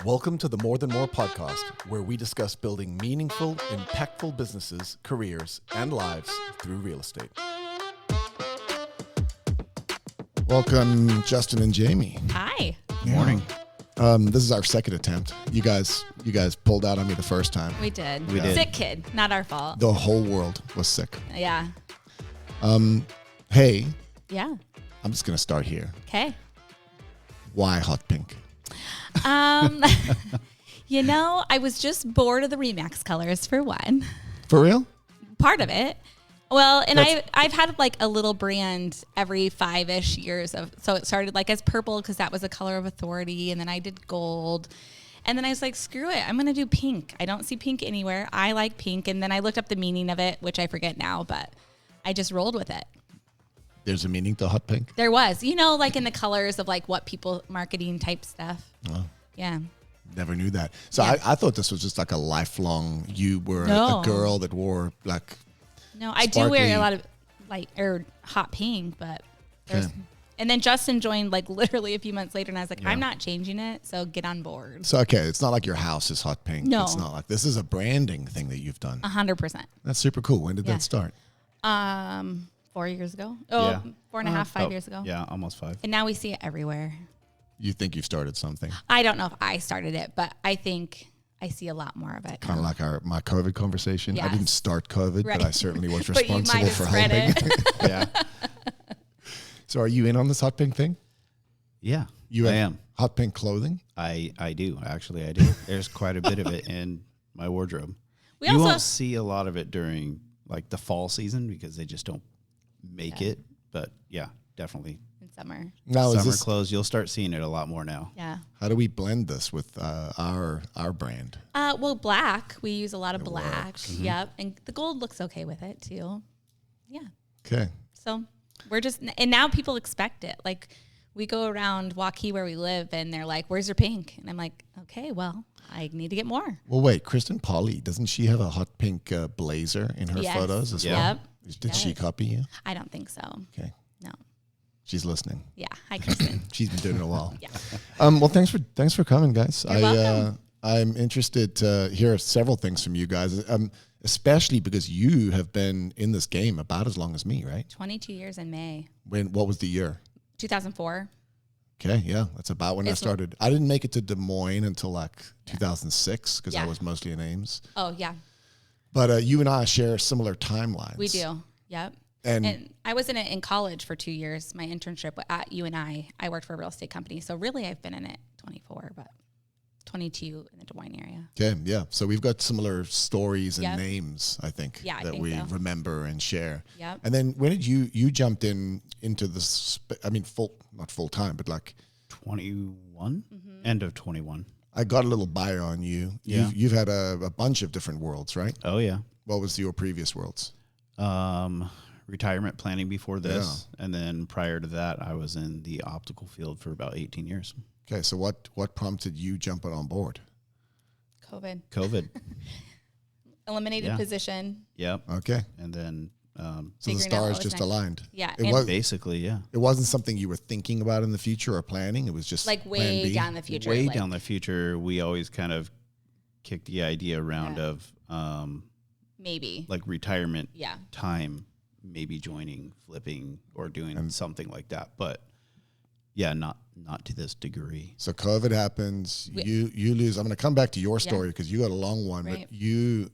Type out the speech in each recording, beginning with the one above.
Welcome to the More Than More podcast, where we discuss building meaningful, impactful businesses, careers, and lives through real estate. Welcome, Justin and Jamie. Hi. Good morning. This is our second attempt. You guys pulled out on me the first time. We did. We did. Sick kid, not our fault. The whole world was sick. Yeah. Hey, Yeah. I'm just going to start here. Okay. Why hot pink? I was just bored of the REMAX colors for one. For real? Part of it. Well, and I've had like a little brand every 5-ish years so it started like as purple because that was a color of authority, and then I did gold, and then I was like, screw it, I'm gonna do pink. I don't see pink anywhere. I like pink, and then I looked up the meaning of it, which I forget now, but I just rolled with it. There's a meaning to hot pink? There was, like in the colors of like what people marketing type stuff. Oh. Yeah. Never knew that. So Yeah. I thought this was just like a lifelong, you were No. a girl that wore like... No, I do wear Sparkly. a lot of hot pink, but there's, Okay. and then Justin joined like literally a few months later, and I was like, Yeah. I'm not changing it, so get on board. So, okay, it's not like your house is hot pink. No. It's not like, this is a branding thing that you've done. 100%. That's super cool. When did Yeah. that start? 4 years ago. Oh, Yeah. 4.5, 5 years ago. Yeah, almost 5. And now we see it everywhere. You think you've started something? I don't know if I started it, but I think I see a lot more of it. Kind of like my COVID conversation. I Yes. didn't start COVID, Right. but I certainly was But you might responsible have for spread helping. it. Yeah. So are you in on this hot pink thing? Yeah, You I have am. hot pink clothing? I do. Actually, I do. There's quite a bit of it in my wardrobe. We You also won't see a lot of it during like the fall season because they just don't make it. But yeah, definitely. in summer. Now, Summer clothes, you'll start seeing it a lot more now. Yeah. how do we blend this with our brand? Well, black. We use a lot of black. works. Yep. And the gold looks okay with it too. Yeah. Okay. So we're just, and now people expect it. Like we go around Waukee where we live and they're like, where's your pink? And I'm like, okay, well, I need to get more. Well, wait, Kristen Polly, doesn't she have a hot pink blazer in her Yes. photos as Yeah. well? Yep. Did she Yes. copy you? I don't think so. Okay. No. She's listening. Yeah. Hi, Kristen. She's been doing it a while. Yeah. Well, thanks for coming, guys. You're welcome. I'm interested to hear several things from you guys, especially because you have been in this game about as long as me, right? 22 years in May. What was the year? 2004. Okay, yeah, that's about when I It's- started. I didn't make it to Des Moines until like 2006 because I Yeah. was mostly in Ames. Oh, yeah. But you and I share similar timelines. We do. Yep. And I was in it in college for 2 years. My internship at UNI, I worked for a real estate company. So really I've been in it 24, but 22 in the Des Moines area. okay, yeah. So we've got similar stories and Yep. names, I think, Yeah, I that think we so. remember and share. Yep. And then when did you jumped into this? I mean, not full time, but like 21? Mm-hmm. End of 21. I got a little bio on you. Yeah. You've had a bunch of different worlds, right? Oh, yeah. What was your previous worlds? Retirement planning before this. And then prior to that, I was in the optical field for about 18 years. Okay, so what prompted you jumping on board? COVID. Eliminated Yeah. position. Yep. Okay, And then so the Figuring out stars what was just next. aligned. Yeah. It and was. basically, yeah. It wasn't something you were thinking about in the future or planning. It was just like plan way B. down the future. Way like, down the future, we always kind of kicked the idea around Yeah. of maybe. like retirement Yeah. time, maybe joining, flipping, or doing something like that. But yeah, not to this degree. So COVID happens. We- You lose. I'm going to come back to your Yeah. story because you got a long one. Right. But you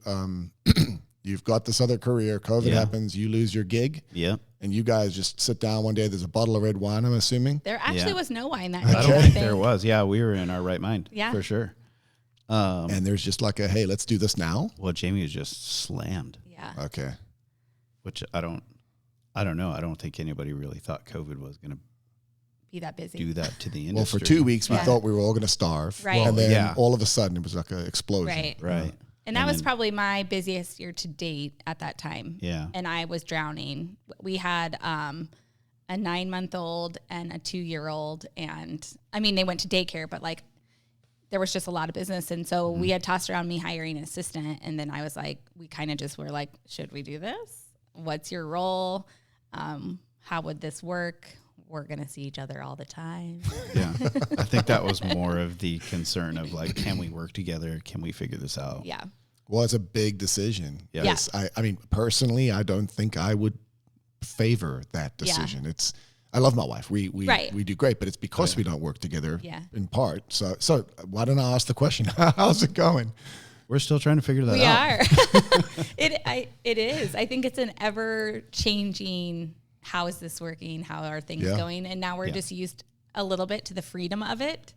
you've got this other career. COVID Yeah. happens. You lose your gig, Yep. and you guys just sit down one day. There's a bottle of red wine. I'm assuming. There actually Yeah. was no wine that Okay. night. I I don't think think there was. Yeah, we were in our right mind. Yeah. For sure. And there's just like a hey, let's do this now. Well, Jamie was just slammed, Yeah. Okay. which I don't know. I don't think anybody really thought COVID was going to Be that busy. do that to the industry. Well, for 2 weeks we Yeah. thought we were all going to starve, Right. and then yeah. all of a sudden it was like an explosion. Right. Right. And that And was then- probably my busiest year to date at that time. Yeah. And I was drowning. We had a 9-month-old and a 2-year-old. And I mean, they went to daycare, but like there was just a lot of business. And so we had tossed around me hiring an assistant. And then I was like, we kind of just were like, should we do this? What's your role? How would this work? we're going to see each other all the time. Yeah. I think that was more of the concern of like, can we work together? Can we figure this out? Yeah. Well, it's a big decision. Yeah. Yes. I mean, personally, I don't think I would favor that decision. Yeah. I love my wife. We Right. do great, but it's because we don't work together in part. So why don't I ask the question? How's it going? We're still trying to figure that We out. are. It is. I think it's an ever changing, how is this working? How are things going? And now we're just used a little bit to the freedom of it,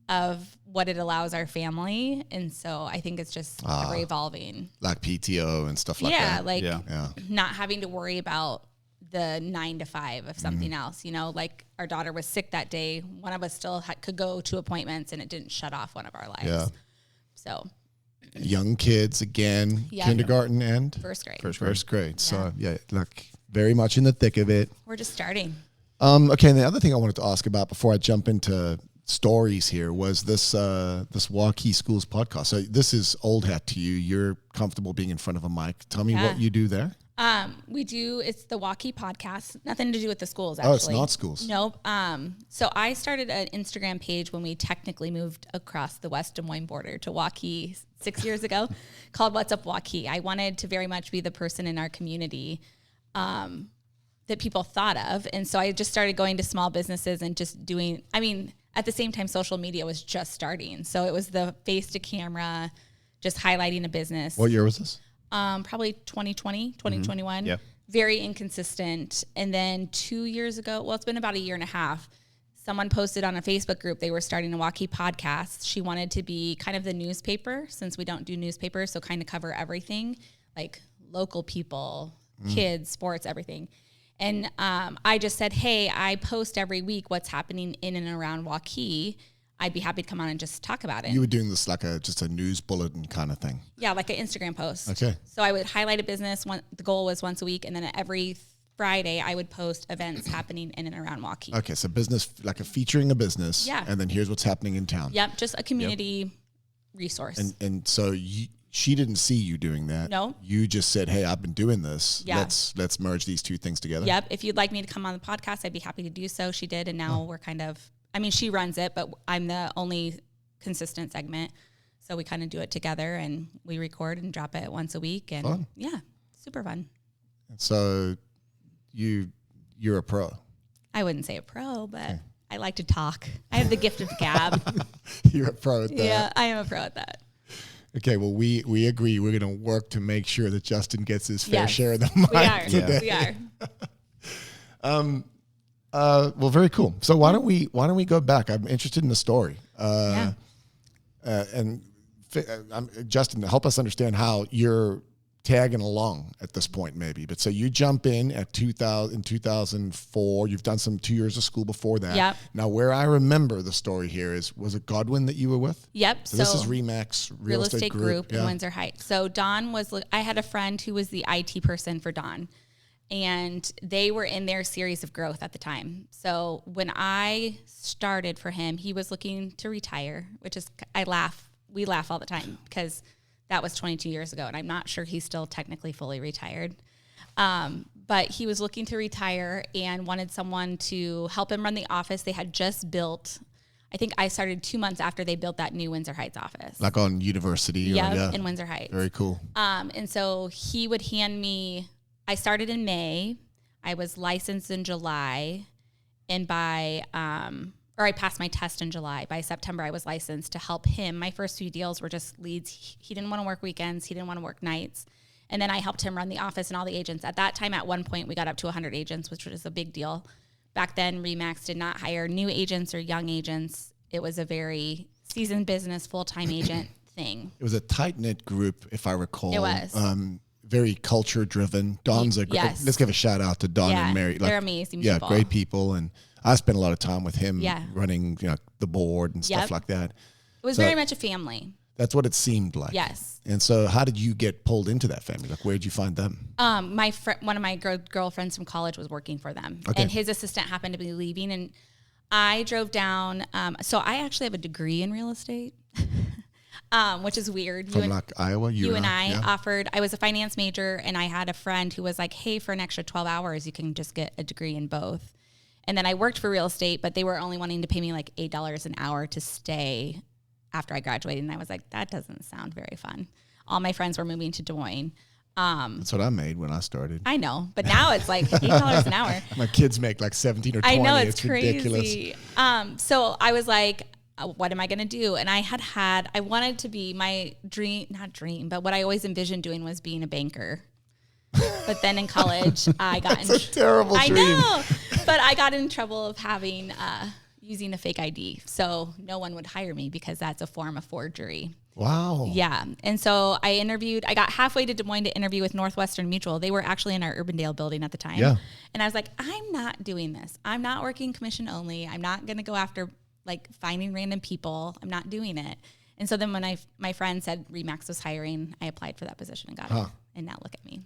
of what it allows our family. And so I think it's just ever evolving. Like PTO and stuff like that. Like not having to worry about the 9 to 5 of something else, you know, like our daughter was sick that day. One of us still could go to appointments and it didn't shut off one of our lives. Yeah. So young kids again, kindergarten and first grade. First grade. So like very much in the thick of it. We're just starting. Okay. And the other thing I wanted to ask about before I jump into stories here was this Waukee Schools podcast. So this is old hat to you. You're comfortable being in front of a mic. Tell me what you do there. It's the Waukee podcast. Nothing to do with the schools, actually. Oh, it's not schools. Nope. So I started an Instagram page when we technically moved across the West Des Moines border to Waukee 6 years ago, called What's Up Waukee. I wanted to very much be the person in our community that people thought of. And so I just started going to small businesses and just doing, at the same time, social media was just starting. So it was the face to camera, just highlighting a business. What year was this? Probably 2020, 2021. Yeah. Very inconsistent. And then 2 years ago, well, it's been about a year and a half, someone posted on a Facebook group they were starting a Waukee podcast. She wanted to be kind of the newspaper, since we don't do newspapers, so kind of cover everything, like local people, kids, sports, everything. And I just said, hey, I post every week what's happening in and around Waukee. I'd be happy to come on and just talk about it. You were doing this like just a news bulletin kind of thing. Yeah, like an Instagram post. Okay. So I would highlight a business. The goal was once a week, and then every Friday I would post events happening in and around Waukee. Okay, so business, like featuring a business. Yeah. And then here's what's happening in town. Yep, just a community resource. And so she didn't see you doing that. No. You just said, hey, I've been doing this. Yeah. Let's merge these two things together. Yep. If you'd like me to come on the podcast, I'd be happy to do so. She did, and now we're kind of, she runs it, but I'm the only consistent segment. So we kind of do it together, and we record and drop it once a week. And fun. Yeah, super fun. So you're a pro. I wouldn't say a pro, but I like to talk. I have the gift of the gab. You're a pro at that. Yeah, I am a pro at that. Okay, well, we agree. We're going to work to make sure that Justin gets his fair share of the mic today. We are. Well, very cool. So why don't we go back? I'm interested in the story. Justin, help us understand how you're tagging along at this point, maybe. But so you jump in at 2004. You've done 2 years of school before that. Yep. Now, where I remember the story here was it Godwin that you were with? Yep. So this is REMAX Real Estate Group in Windsor Heights. So Don I had a friend who was the IT person for Don, and they were in their series of growth at the time. So when I started for him, he was looking to retire, which is, we laugh all the time because that was 22 years ago, and I'm not sure he's still technically fully retired. But he was looking to retire and wanted someone to help him run the office. They had just built, I think I started 2 months after they built that new Windsor Heights office. Like on University? Yeah, in Windsor Heights. Very cool. And so he would hand me, I started in May. I was licensed in July. And I passed my test in July. By September, I was licensed to help him. My first few deals were just leads. He didn't want to work weekends. He didn't want to work nights. And then I helped him run the office and all the agents. At that time, at one point, we got up to 100 agents, which was a big deal. Back then, REMAX did not hire new agents or young agents. It was a very seasoned business, full-time agent thing. It was a tight-knit group, if I recall. It was. Very culture-driven. Don's yes. Let's give a shout-out to Don and Mary. They're amazing people. Yeah, great people. And I spent a lot of time with him running the board and stuff like that. It was very much a family. That's what it seemed like. Yes. And so how did you get pulled into that family? Like, where did you find them? One of my girlfriends from college was working for them. Okay. And his assistant happened to be leaving. And I drove down. So I actually have a degree in real estate, which is weird. From Iowa? You and I offered, I was a finance major, and I had a friend who was like, hey, for an extra 12 hours, you can just get a degree in both. And then I worked for real estate, but they were only wanting to pay me like $8 an hour to stay after I graduated. And I was like, that doesn't sound very fun. All my friends were moving to Des Moines. That's what I made when I started. I know, but now it's like $8 an hour. My kids make like 17 or 20. I know, it's crazy. Ridiculous. So I was like, what am I going to do? And I wanted to be my dream, not dream, but what I always envisioned doing was being a banker. But then in college, I got That's a terrible dream. I know, but I got in trouble of having, using a fake ID. So no one would hire me because that's a form of forgery. Wow. Yeah. And so I got halfway to Des Moines to interview with Northwestern Mutual. They were actually in our Urbandale building at the time. Yeah. And I was like, I'm not doing this. I'm not working commission only. I'm not going to go after like finding random people. I'm not doing it. And so then when my friend said REMAX was hiring, I applied for that position and got it. And now look at me.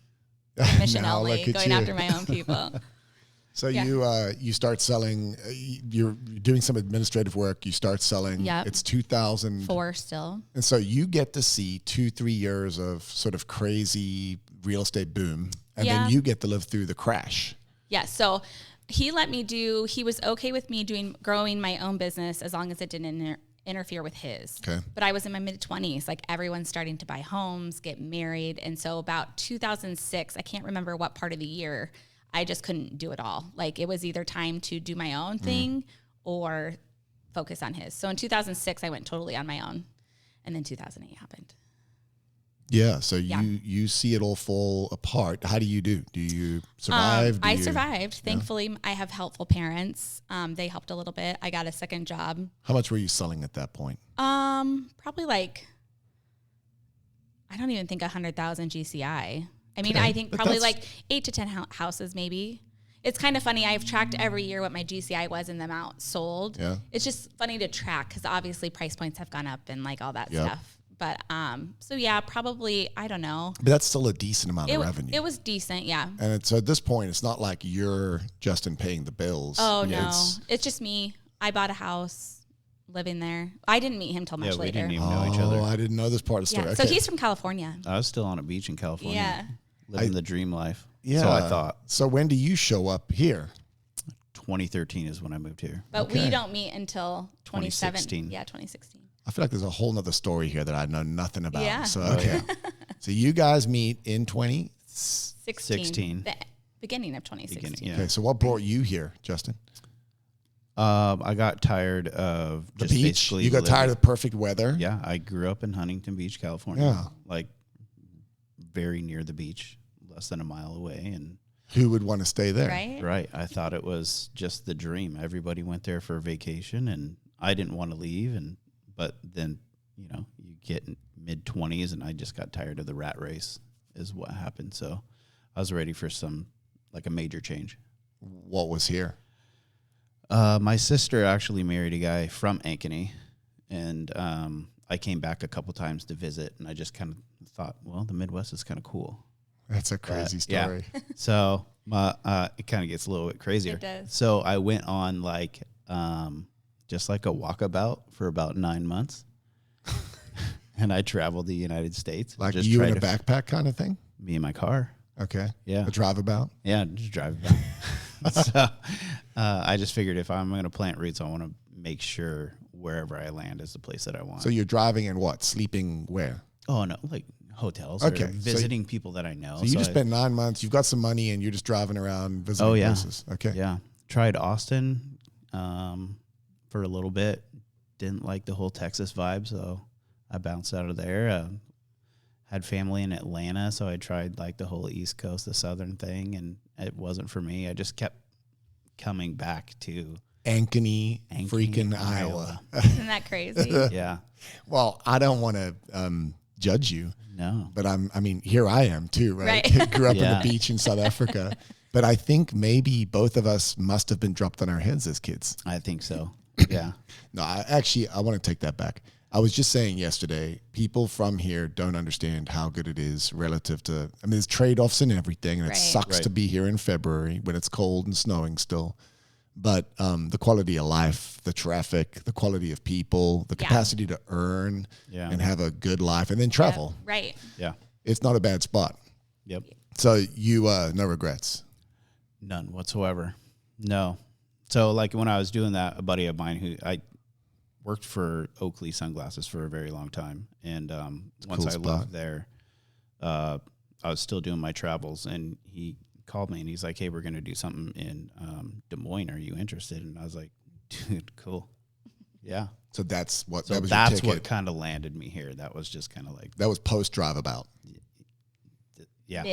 Commission only, going after my own people. So you start selling, you're doing some administrative work, you start selling. Yep. It's 2004 still. And so you get to see 2-3 years of sort of crazy real estate boom. And then you get to live through the crash. Yeah. So he was okay with me growing my own business as long as it didn't interfere with his. Okay. But I was in my mid-20s, like everyone's starting to buy homes, get married. And so about 2006, I can't remember what part of the year, I just couldn't do it all. Like it was either time to do my own thing or focus on his. So in 2006, I went totally on my own. And then 2008 happened. Yeah. So you see it all fall apart. How do you do? Do you survive? I survived. Thankfully, I have helpful parents. They helped a little bit. I got a second job. How much were you selling at that point? Probably like, I don't even think 100,000 GCI. I mean, I think probably like 8 to 10 houses maybe. It's kind of funny. I've tracked every year what my GCI was and the amount sold. Yeah. It's just funny to track because obviously price points have gone up and like all that stuff. But so yeah, probably, I don't know. But that's still a decent amount of revenue. It was decent, yeah. And so at this point, it's not like you're Justin paying the bills. Oh, no. It's just me. I bought a house, living there. I didn't meet him till much later. We didn't even know each other. Oh, I didn't know this part of the story. Yeah. Okay. So he's from California. I was still on a beach in California. Yeah. Living the dream life. Yeah. So I thought. So when do you show up here? 2013 is when I moved here. But we don't meet until 2016. Yeah, 2016. I feel like there's a whole nother story here that I know nothing about. Yeah. So, okay. So you guys meet in 2016. The beginning of 2016. Okay. So what brought you here, Justin? I got tired of the just beach. basically You got tired of the perfect weather. Yeah. I grew up in Huntington Beach, California. Yeah. Like very near the beach, less than a mile away. And who would want to stay there? Right. I thought it was just the dream. Everybody went there for a vacation and I didn't want to leave. But then, you get in mid-20s and I just got tired of the rat race is what happened. So I was ready for a major change. What was here? My sister actually married a guy from Ankeny, and I came back a couple times to visit, and I just kind of thought, well, the Midwest is kind of cool. That's a crazy story. Yeah. So it kind of gets a little bit crazier. It does. So I went on just like a walkabout for about 9 months, and I traveled the United States. Like just you in a backpack kind of thing? Me in my car. Okay. Yeah. A drive about? Yeah, just drive about. So I just figured if I'm going to plant roots, I want to make sure wherever I land is the place that I want. So you're driving and what? Sleeping where? Oh, no, like hotels. Okay. Or visiting people that I know. So you just spent 9 months. You've got some money and you're just driving around visiting places. Okay. Yeah. Tried Austin for a little bit. Didn't like the whole Texas vibe, so I bounced out of there. Had family in Atlanta, so I tried the whole East Coast, the Southern thing, and it wasn't for me. I just kept coming back to Ankeny, freaking Iowa. Isn't that crazy? Yeah. Well, I don't want to judge you. No. But here I am too, right? Grew up on the beach in South Africa. But I think maybe both of us must have been dropped on our heads as kids. I think so. Yeah. No, I want to take that back. I was just saying yesterday, people from here don't understand how good it is relative to, there's trade-offs and everything, and it sucks to be here in February when it's cold and snowing still. But the quality of life, the traffic, the quality of people, the capacity to earn and have a good life, and then travel. Yeah. Right. Yeah. It's not a bad spot. Yep. So you, no regrets? None whatsoever. No. So like when I was doing that, a buddy of mine who I worked for Oakley Sunglasses for a very long time. And once I left there, I was still doing my travels, and he called me and he's like, hey, we're going to do something in Des Moines. Are you interested? And I was like, dude, cool. Yeah. So that's what what kind of landed me here. That was just kind of like, that was post drive about. Yeah.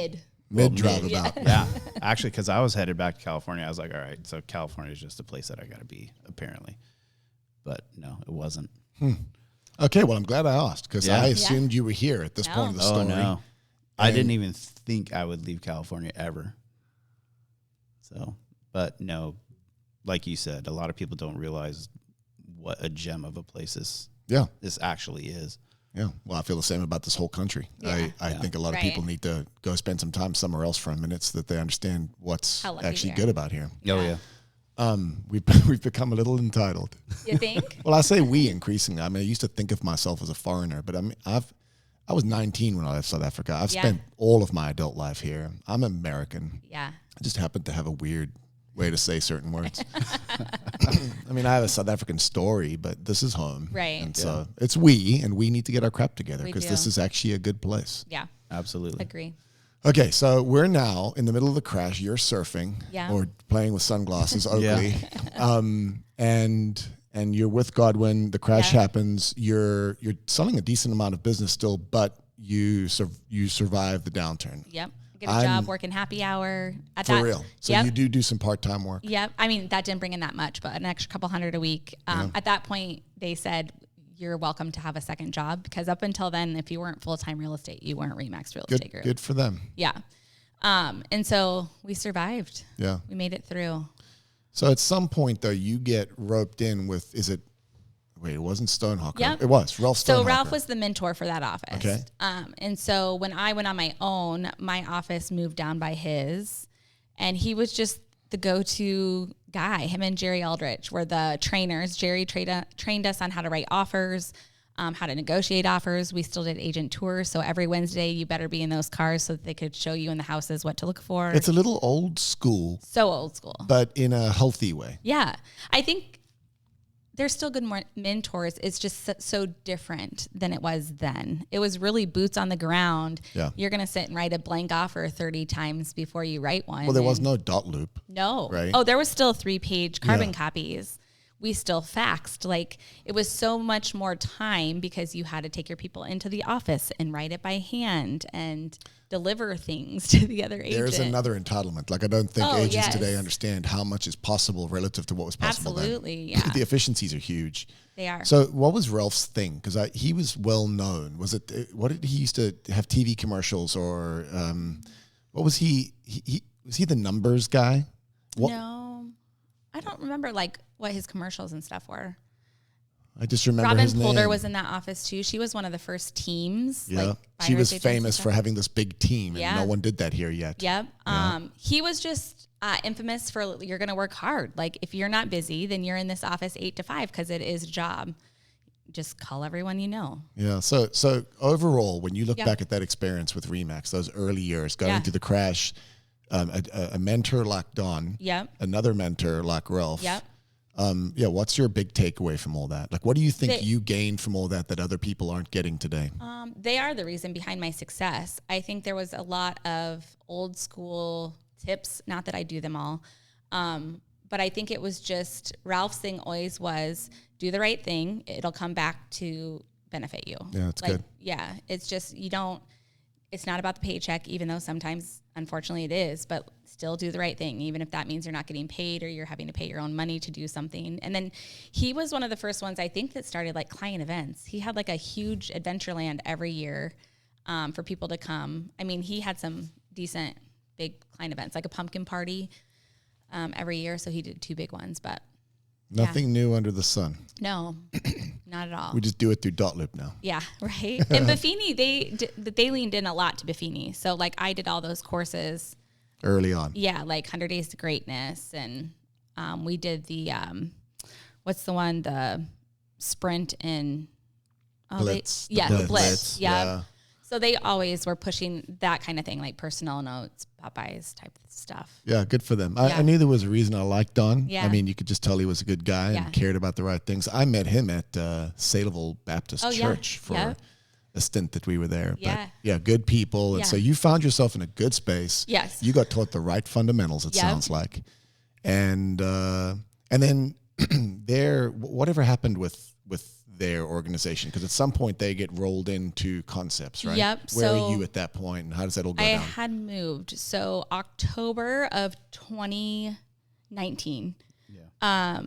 Mid drive about. Yeah. Actually, because I was headed back to California. I was like, all right, so California is just a place that I got to be, apparently. But no, it wasn't. Okay, well, I'm glad I asked, because I assumed you were here at this point of the story. Oh, no. I didn't even think I would leave California ever. So, but no, like you said, a lot of people don't realize what a gem of a place this actually is. Yeah, well, I feel the same about this whole country. Yeah. I think a lot of people need to go spend some time somewhere else for a minute so that they understand what's actually good about here. Oh, yeah. We've become a little entitled. You think? Well, I say we increasingly. I mean, I used to think of myself as a foreigner, but I was 19 when I left South Africa. I've spent all of my adult life here. I'm American. Yeah. I just happen to have a weird way to say certain words. I mean, I have a South African story, but this is home. Right. And so it's and we need to get our crap together, because this is actually a good place. Yeah. Absolutely. Agree. Okay, so we're now in the middle of the crash. You're surfing or playing with sunglasses, Oakley. And you're with Godwin. The crash happens. You're selling a decent amount of business still, but you survive the downturn. Yep. Get a job working happy hour. For real. So you do some part-time work. Yep. I mean, that didn't bring in that much, but an extra couple $100 a week. At that point, they said, you're welcome to have a second job, because up until then, if you weren't full-time real estate, you weren't REMAX Real Estate Group. Good for them. Yeah. And so we survived. Yeah. We made it through. So at some point, though, you get roped in with, it wasn't Stonehawker. Yep. It was Ralph Stonehawker. So Ralph was the mentor for that office. Okay. And so when I went on my own, my office moved down by his, and he was just the go-to guy. Him and Jerry Aldrich were the trainers. Jerry trained us on how to write offers, how to negotiate offers. We still did agent tours. So every Wednesday, you better be in those cars so that they could show you in the houses what to look for. It's a little old school. So old school. But in a healthy way. Yeah. I think they're still good mentors. It's just so different than it was then. It was really boots on the ground. Yeah. You're going to sit and write a blank offer 30 times before you write one. Well, there was no dot loop. No. Right? Oh, there was still 3-page carbon copies. We still faxed. Like, it was so much more time, because you had to take your people into the office and write it by hand and deliver things to the other agent. There's another entitlement. Like, I don't think agents today understand how much is possible relative to what was possible then. Absolutely, yeah. The efficiencies are huge. They are. So what was Ralph's thing? Because he was well known. Was it, what did he used to have TV commercials, or what was he was he the numbers guy? No, I don't remember what his commercials and stuff were. I just remember Robin his name. Polder was in that office too. She was one of the first teams. Yeah, she was famous for having this big team, and no one did that here yet. Yep. He was just infamous for, you're going to work hard. Like, if you're not busy, then you're in this office 8 to 5, because it is a job. Just call everyone you know. Yeah. So overall, when you look back at that experience with REMAX, those early years going through the crash, a mentor like Don. Yep. Another mentor like Ralph. Yep. What's your big takeaway from all that? Like, what do you think you gained from all that other people aren't getting today? They are the reason behind my success. I think there was a lot of old school tips, not that I do them all, but I think it was just, Ralph's thing always was, do the right thing. It'll come back to benefit you. Yeah, that's good. Yeah, it's just, it's not about the paycheck, even though sometimes, unfortunately, it is, but still do the right thing, even if that means you're not getting paid or you're having to pay your own money to do something. And then he was one of the first ones, I think, that started client events. He had a huge Adventureland every year for people to come. I mean, he had some decent big client events, like a pumpkin party every year. So he did 2 big ones, but nothing new under the sun. No, not at all. We just do it through dot loop now. Yeah, right. And Buffini, they leaned in a lot to Buffini. So I did all those courses early on. Yeah, 100 Days to Greatness, and we did the what's the one, the sprint and Blitz. Blitz. Yeah. So they always were pushing that kind of thing, like personal notes, Popeyes type of stuff. Yeah, good for them. I knew there was a reason I liked Don. Yeah. I mean, you could just tell he was a good guy and cared about the right things. I met him at Saleville Baptist Church for a stint that we were there. Yeah. But good people. And so you found yourself in a good space. Yes. You got taught the right fundamentals, it sounds like. And then there, whatever happened with their organization? Because at some point they get rolled into Concepts, right? Yep. Where are you at that point, and how does that all go down? I had moved. So October of 2019. Yeah.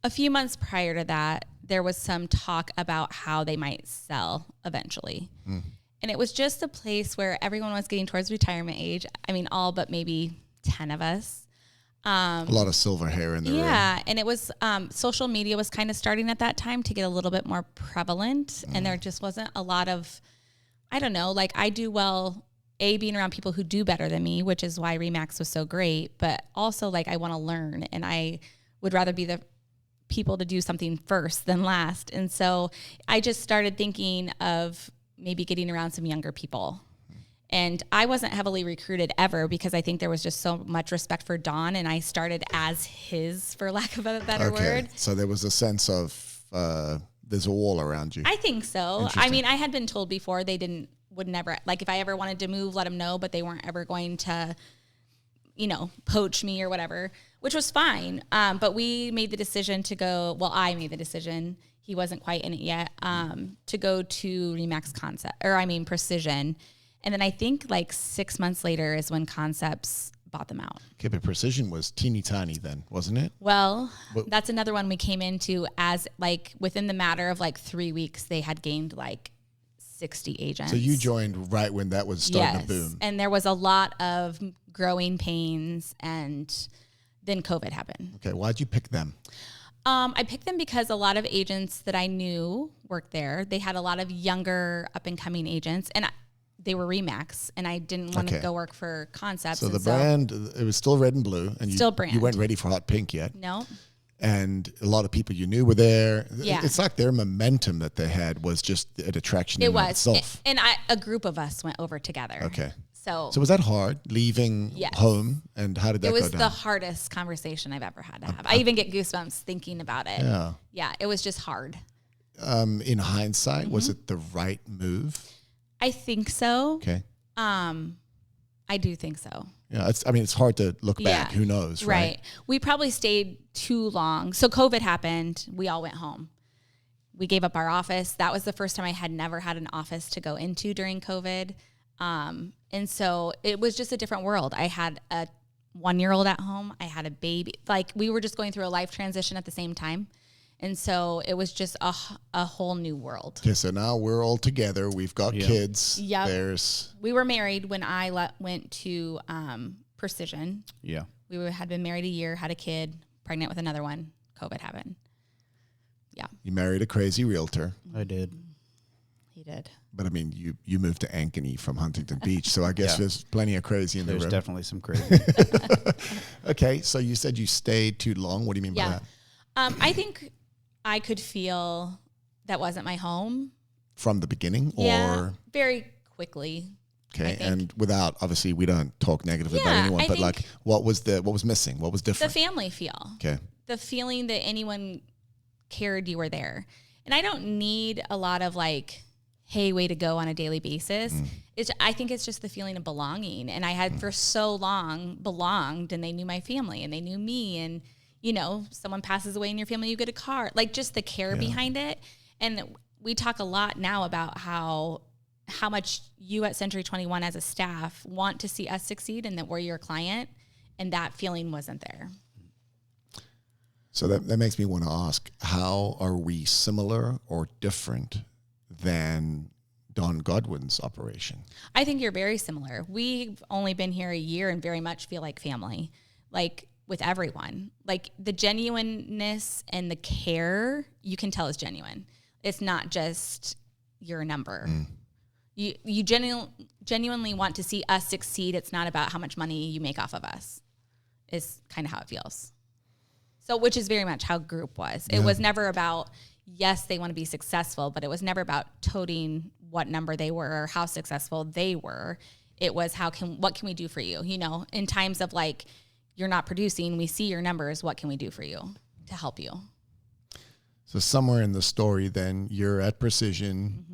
A few months prior to that, there was some talk about how they might sell eventually. And it was just a place where everyone was getting towards retirement age. I mean, all but maybe 10 of us. A lot of silver hair in the room. Yeah, and it was social media was kind of starting at that time to get a little bit more prevalent, and there just wasn't a lot of, I don't know, like I do well, being around people who do better than me, which is why REMAX was so great, but also like I want to learn, and I would rather be the people to do something first than last, and so I just started thinking of maybe getting around some younger people. And I wasn't heavily recruited ever because I think there was just so much respect for Don, and I started as his, for lack of a better word. So there was a sense of there's a wall around you. I think so. I mean, I had been told before they would never, like if I ever wanted to move, let them know, but they weren't ever going to, poach me or whatever, which was fine. But we made the decision to go, I made the decision, he wasn't quite in it yet, to go to REMAX Precision. And then I think like 6 months later is when Concepts bought them out. Okay, but Precision was teeny tiny then, wasn't it? Well, that's another one we came into as like within the matter of like 3 weeks, they had gained like 60 agents. So you joined right when that was starting to boom. And there was a lot of growing pains, and then COVID happened. Okay, why'd you pick them? I picked them because a lot of agents that I knew worked there. They had a lot of younger up and coming agents, and they were REMAX, and I didn't want to go work for Concepts. So the brand, it was still red and blue, and still brand. You weren't ready for hot pink yet. No. And a lot of people you knew were there. Yeah. It's like their momentum that they had was just an attraction in itself. And a group of us went over together. Okay. So was that hard, leaving home, and how did that go down? It was the hardest conversation I've ever had to have. I even get goosebumps thinking about it. Yeah. Yeah, it was just hard. In hindsight, was it the right move? I think so. Okay. I do think so. Yeah, it's hard to look back. Who knows, right? Right. We probably stayed too long. So COVID happened. We all went home. We gave up our office. That was the first time I had never had an office to go into during COVID. And so it was just a different world. I had a 1-year-old at home. I had a baby. Like we were just going through a life transition at the same time. And so it was just a whole new world. Okay, so now we're all together. We've got kids. Yep. We were married when I went to Precision. Yeah. We had been married a year, had a kid, pregnant with another one. COVID happened. Yeah. You married a crazy realtor. I did. He did. But I mean, you moved to Ankeny from Huntington Beach, so I guess there's plenty of crazy in the room. There's definitely some crazy. Okay, so you said you stayed too long. What do you mean by that? I think I could feel that wasn't my home. From the beginning? Yeah, very quickly. Okay, and without, obviously, we don't talk negatively about anyone, but like, what was missing? What was different? The family feel. Okay. The feeling that anyone cared you were there. And I don't need a lot of like, hey, way to go on a daily basis. I think it's just the feeling of belonging. And I had for so long belonged, and they knew my family and they knew me. And, someone passes away in your family, you get a car, like just the care behind it. And we talk a lot now about how much you at Century 21 as a staff want to see us succeed and that we're your client. And that feeling wasn't there. So that makes me want to ask, how are we similar or different than Don Godwin's operation? I think you're very similar. We've only been here a year and very much feel like family, like with everyone. Like the genuineness and the care, you can tell is genuine. It's not just your number. You genuinely want to see us succeed. It's not about how much money you make off of us, is kind of how it feels. So, which is very much how group was. It was never about, yes, they want to be successful, but it was never about toting what number they were or how successful they were. It was what can we do for you? You know, in times of like, you're not producing, we see your numbers. What can we do for you to help you? So somewhere in the story, then you're at Precision.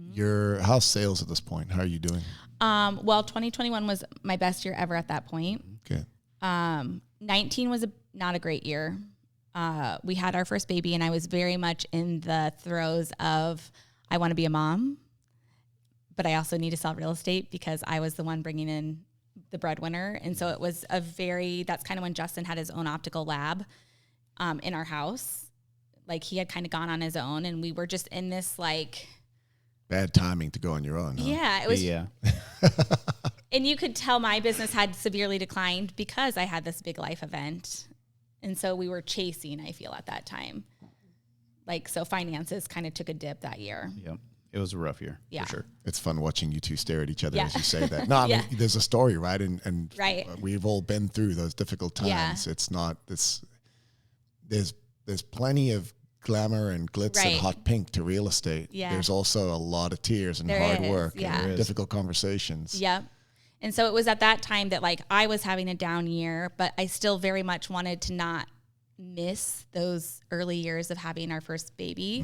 How's sales at this point? How are you doing? Well, 2021 was my best year ever at that point. Okay. 19 was not a great year. We had our first baby, and I was very much in the throes of, I want to be a mom, but I also need to sell real estate because I was the one bringing in the breadwinner. And so it was that's kind of when Justin had his own optical lab in our house. Like he had kind of gone on his own, and we were just in this like bad timing to go on your own. Huh? Yeah, it was. Yeah. And you could tell my business had severely declined because I had this big life event. And so we were chasing, I feel, at that time. Like, so finances kind of took a dip that year. Yep. It was a rough year, Yeah. for sure. It's fun watching you two stare at each other Yeah. as you say that. No, I mean, there's a story, right? And Right. We've all been through those difficult times. Yeah. It's not this. There's plenty of glamour and glitz and Right. hot pink to real estate. Yeah. There's also a lot of tears and There hard is, work yeah. and difficult conversations. Yep. And so it was at that time that like I was having a down year, but I still very much wanted to not miss those early years of having our first baby.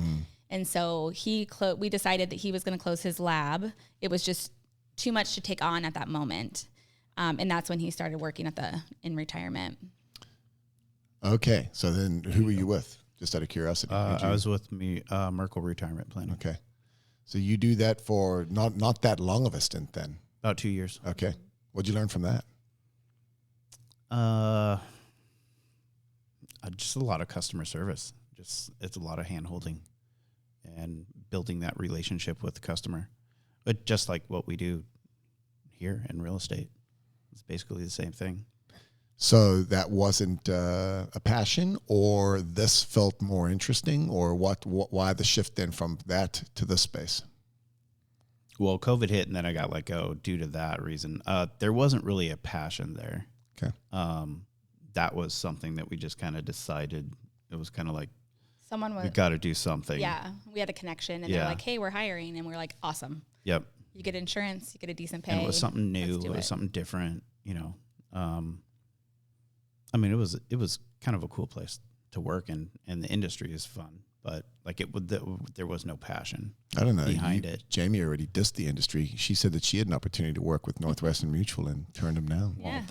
And so we decided that he was going to close his lab. It was just too much to take on at that moment. And that's when he started working in retirement. Okay. So then who were you with? Just out of curiosity. I was with Merkle Retirement Planning. Okay. So you do that for not that long of a stint then? About 2 years. Okay. What'd you learn from that? Just a lot of customer service. It's a lot of hand holding and building that relationship with the customer. But just like what we do here in real estate, it's basically the same thing. So that wasn't a passion, or this felt more interesting, or why the shift then from that to this space? Well, COVID hit, and then I got let go due to that reason. There wasn't really a passion there. Okay. That was something that we just kind of decided. It was kind of like, We got to do something. Yeah. We had a connection, and they're like, hey, we're hiring. And we're like, awesome. Yep. You get insurance, you get a decent pay. And it was something new. It was something different, you know. I mean, it was kind of a cool place to work, and the industry is fun, but like there was no passion. I don't know behind it. Jamie already dissed the industry. She said that she had an opportunity to work with Northwestern Mutual and turned him down. Yeah.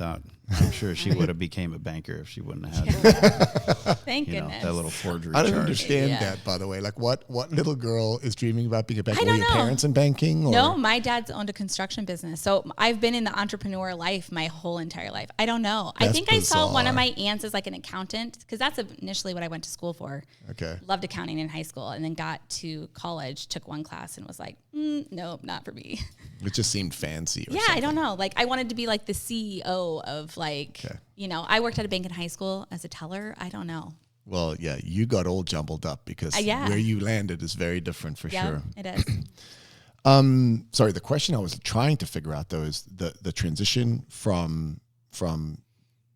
I'm sure she would have became a banker if she wouldn't have had Thank goodness. that little forgery I don't charge. understand Yeah. that, by the way. Like, what little girl is dreaming about being a banker? I don't Were your know. parents in banking? Or? No, my dad's owned a construction business. So I've been in the entrepreneur life my whole entire life. I don't know. That's I think I saw one of bizarre. my aunts as like an accountant, because that's initially what I went to school for. Okay. Loved accounting in high school, and then got to college, took one class, and was like, nope, not for me. It just seemed fancy. Or Yeah, something. I don't know. Like I wanted to be like the CEO of like, Okay. I worked at a bank in high school as a teller. I don't know. Well, yeah, you got all jumbled up because Yeah. where you landed is very different for Yeah, sure. it is. Sorry, the question I was trying to figure out though is the transition from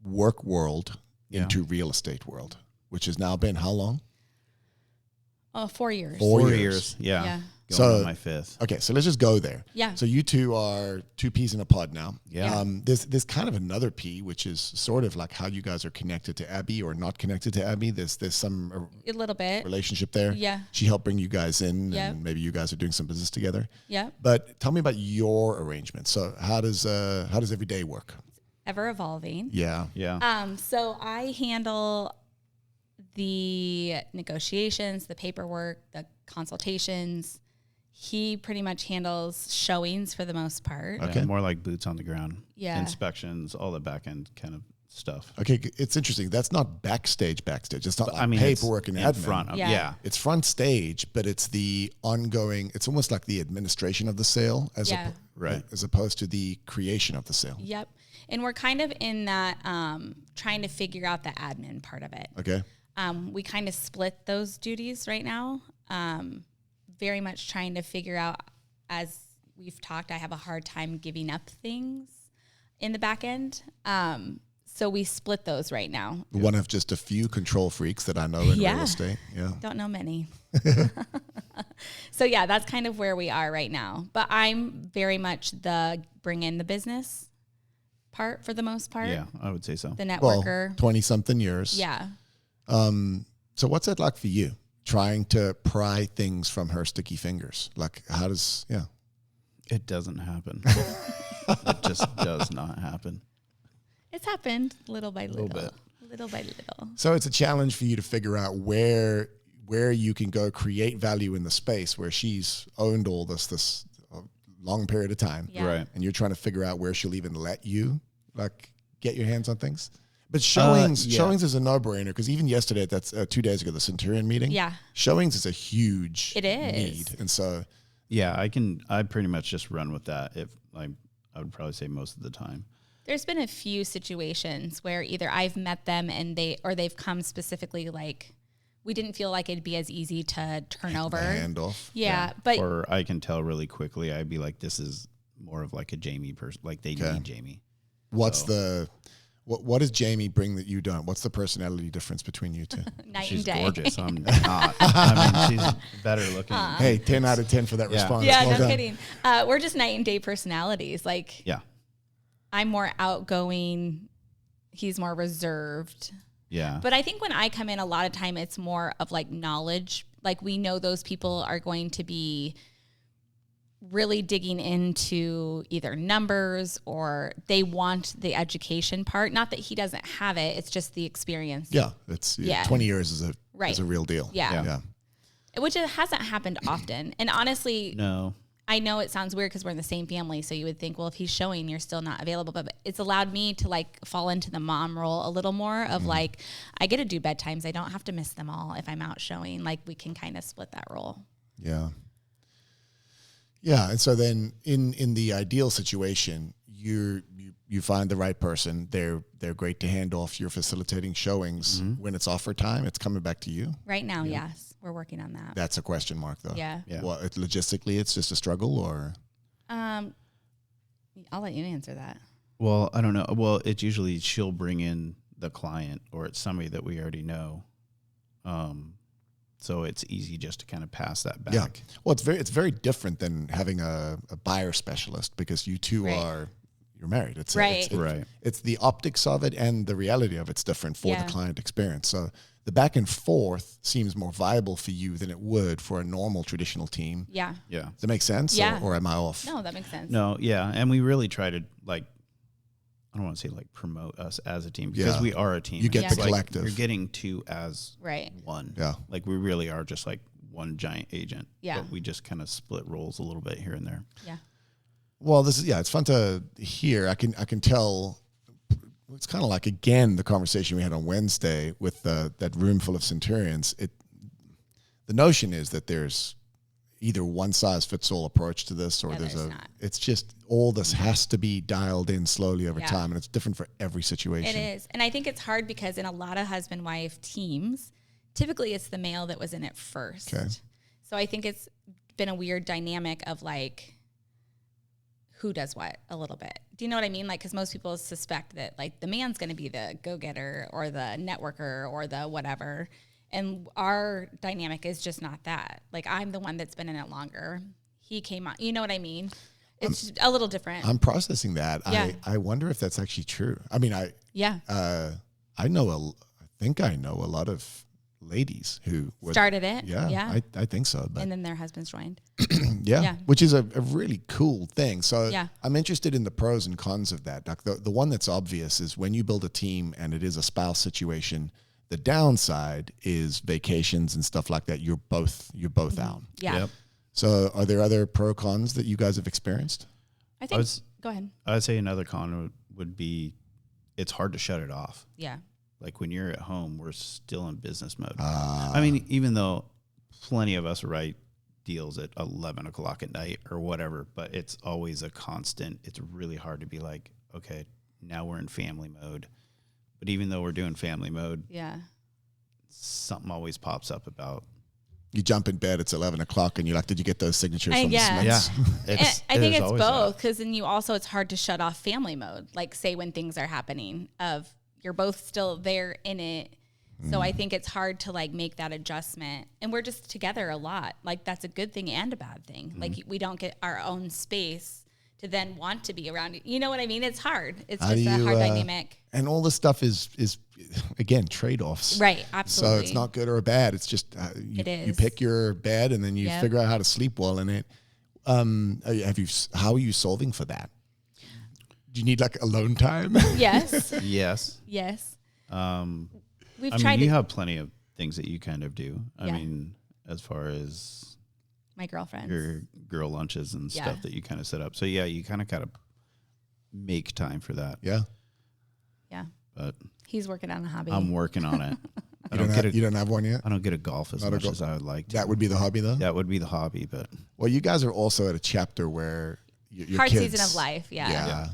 work world into real estate world, which has now been how long? 4 years. 4 4 years. years. Yeah. Yeah. Going So- on my fifth. Okay, so let's just go there. Yeah. So you two are two peas in a pod now. Yeah. There's kind of another P, which is sort of like how you guys are connected to Abby or not connected to Abby. There's some A little bit. relationship there. Yeah. She helped bring you guys in, Yeah. and maybe you guys are doing some business together. Yeah. But tell me about your arrangement. So how does every day work? Ever evolving. Yeah. Yeah. So I handle the negotiations, the paperwork, the consultations. He pretty much handles showings for the most part. Okay. Yeah, more like boots on the ground. Yeah. Inspections, all the back end kind of stuff. Okay, it's interesting. That's not backstage. It's not like I mean, paperwork and in admin. front of, Yeah. yeah. It's front stage, but it's the ongoing. It's almost like the administration of the sale, Yeah. Right. as opposed to the creation of the sale. Yep. And we're kind of in that trying to figure out the admin part of it. Okay. We kind of split those duties right now. Very much trying to figure out, as we've talked, I have a hard time giving up things in the back end. So we split those right now. One of just a few control freaks that I know in real estate. Yeah. Don't know many. So yeah, that's kind of where we are right now. But I'm very much the bring in the business part for the most part. Yeah, I would say so. The networker. 20-something years. Yeah. So what's that like for you? Trying to pry things from her sticky fingers. Like how does, It doesn't happen. It just does not happen. It's happened little by little. Little bit. Little by little. So it's a challenge for you to figure out where you can go create value in the space where she's owned all this long period of time. Yeah. Right. And you're trying to figure out where she'll even let you like get your hands on things. But showings is a no-brainer because even yesterday, that's 2 days ago, the Centurion meeting. Yeah. Showings is a huge need. And so Yeah, I pretty much just run with that. If I would probably say most of the time. There's been a few situations where either I've met them and they've come specifically like we didn't feel like it'd be as easy to turn over. Handoff. Yeah, but or I can tell really quickly. I'd be like, this is more of like a Jamie person. Like they need Jamie. What does Jamie bring that you don't? What's the personality difference between you two? Night She's and day. gorgeous. I'm not. I mean, she's better looking. Hey, 10 out of 10 for that response. Yeah, Well no done. kidding. We're just night and day personalities. Like, Yeah. I'm more outgoing. He's more reserved. Yeah. But I think when I come in, a lot of time it's more of like knowledge. Like we know those people are going to be really digging into either numbers or they want the education part. Not that he doesn't have it. It's just the experience. Yeah, 20 years is a real deal. Yeah. Which it hasn't happened often. And honestly, No. I know it sounds weird because we're in the same family. So you would think, well, if he's showing, you're still not available. But it's allowed me to like fall into the mom role a little more of like, I get to do bedtimes. I don't have to miss them all if I'm out showing. Like we can kind of split that role. Yeah. Yeah. And so then in the ideal situation, you find the right person. They're great to hand off. You're facilitating showings. When it's offer time, it's coming back to you. Right now, yes. We're working on that. That's a question mark, though. Yeah. Well, logistically, it's just a struggle, or I'll let you answer that. Well, I don't know. Well, it's usually she'll bring in the client or it's somebody that we already know. So it's easy just to kind of pass that back. Yeah. Well, it's very different than having a buyer specialist because you two you're married. It's It's the optics of it and the reality of it's different for the client experience. So the back and forth seems more viable for you than it would for a normal traditional team. Yeah. Yeah. Does that make sense? Yeah. Or am I off? No, that makes sense. No, yeah. And we really try to like, I don't want to say like promote us as a team because we are a team. You get the like collective. You're getting two as one. Yeah. Like we really are just like one giant agent. Yeah. But we just kind of split roles a little bit here and there. Yeah. Well, it's fun to hear. I can tell. It's kind of like, again, the conversation we had on Wednesday with that room full of centurions. The notion is that there's either one size fits all approach to this, or there's not. It's just all this has to be dialed in slowly over time, and it's different for every situation. It is. And I think it's hard because in a lot of husband-wife teams, typically it's the male that was in it first. Okay. So I think it's been a weird dynamic of like, who does what a little bit. Do you know what I mean? Like, because most people suspect that like the man's going to be the go-getter or the networker or the whatever. And our dynamic is just not that. Like, I'm the one that's been in it longer. He came on. You know what I mean? It's just a little different. I'm processing that. Yeah. I wonder if that's actually true. I mean, I think I know a lot of ladies who started it. Yeah. I think so. But and then their husbands joined. yeah. Which is a really cool thing. So Yeah. I'm interested in the pros and cons of that. Like the one that's obvious is when you build a team and it is a spouse situation, the downside is vacations and stuff like that. You're both out. Yeah. Yep. So are there other pro cons that you guys have experienced? I think, go ahead. I'd say another con would be it's hard to shut it off. Yeah. Like when you're at home, we're still in business mode. I mean, even though plenty of us write deals at 11 o'clock at night or whatever, but it's always a constant. It's really hard to be like, okay, now we're in family mode. But even though we're doing family mode, something always pops up about. You jump in bed, it's 11 o'clock, and you're like, did you get those signatures from the Smiths? Yeah. I think it's both because then it's hard to shut off family mode. Like say when things are happening of you're both still there in it. So I think it's hard to like make that adjustment. And we're just together a lot. Like that's a good thing and a bad thing. Like we don't get our own space to then want to be around it. You know what I mean? It's hard. It's just a hard dynamic. And all this stuff is again, trade-offs. Right, absolutely. So it's not good or bad. It's just you pick your bed and then you figure out how to sleep well in it. How are you solving for that? Do you need like alone time? Yes. Yes. Yes. We've tried. You have plenty of things that you kind of do. I mean, as far as my girlfriends, your girl lunches and stuff that you kind of set up. So you kind of gotta make time for that. Yeah. Yeah. But he's working on a hobby. I'm working on it. You don't have one yet? I don't get to golf as much as I would like to. That would be the hobby, though? That would be the hobby, but... Well, you guys are also at a chapter where your hard kids... season of life, yeah.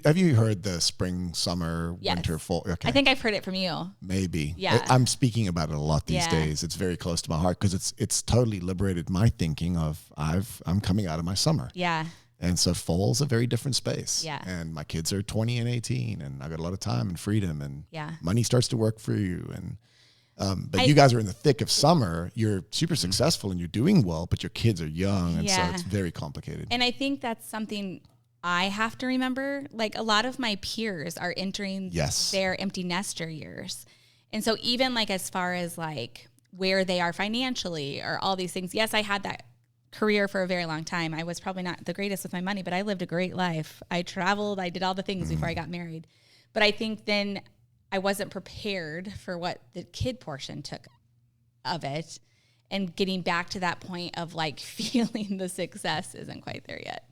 Have you heard the spring, summer, winter, fall? Okay. I think I've heard it from you. Maybe. Yeah. I'm speaking about it a lot these days. It's very close to my heart because it's totally liberated my thinking of I'm coming out of my summer. Yeah. And so fall's a very different space. Yeah. And my kids are 20 and 18 and I got a lot of time and freedom and money starts to work for you. And but you guys are in the thick of summer. You're super successful and you're doing well, but your kids are young. And so it's very complicated. And I think that's something I have to remember. Like a lot of my peers are entering their empty nester years. And so even like as far as like where they are financially or all these things, yes, I had that career for a very long time. I was probably not the greatest with my money, but I lived a great life. I traveled, I did all the things before I got married. But I think then I wasn't prepared for what the kid portion took of it. And getting back to that point of like feeling the success isn't quite there yet.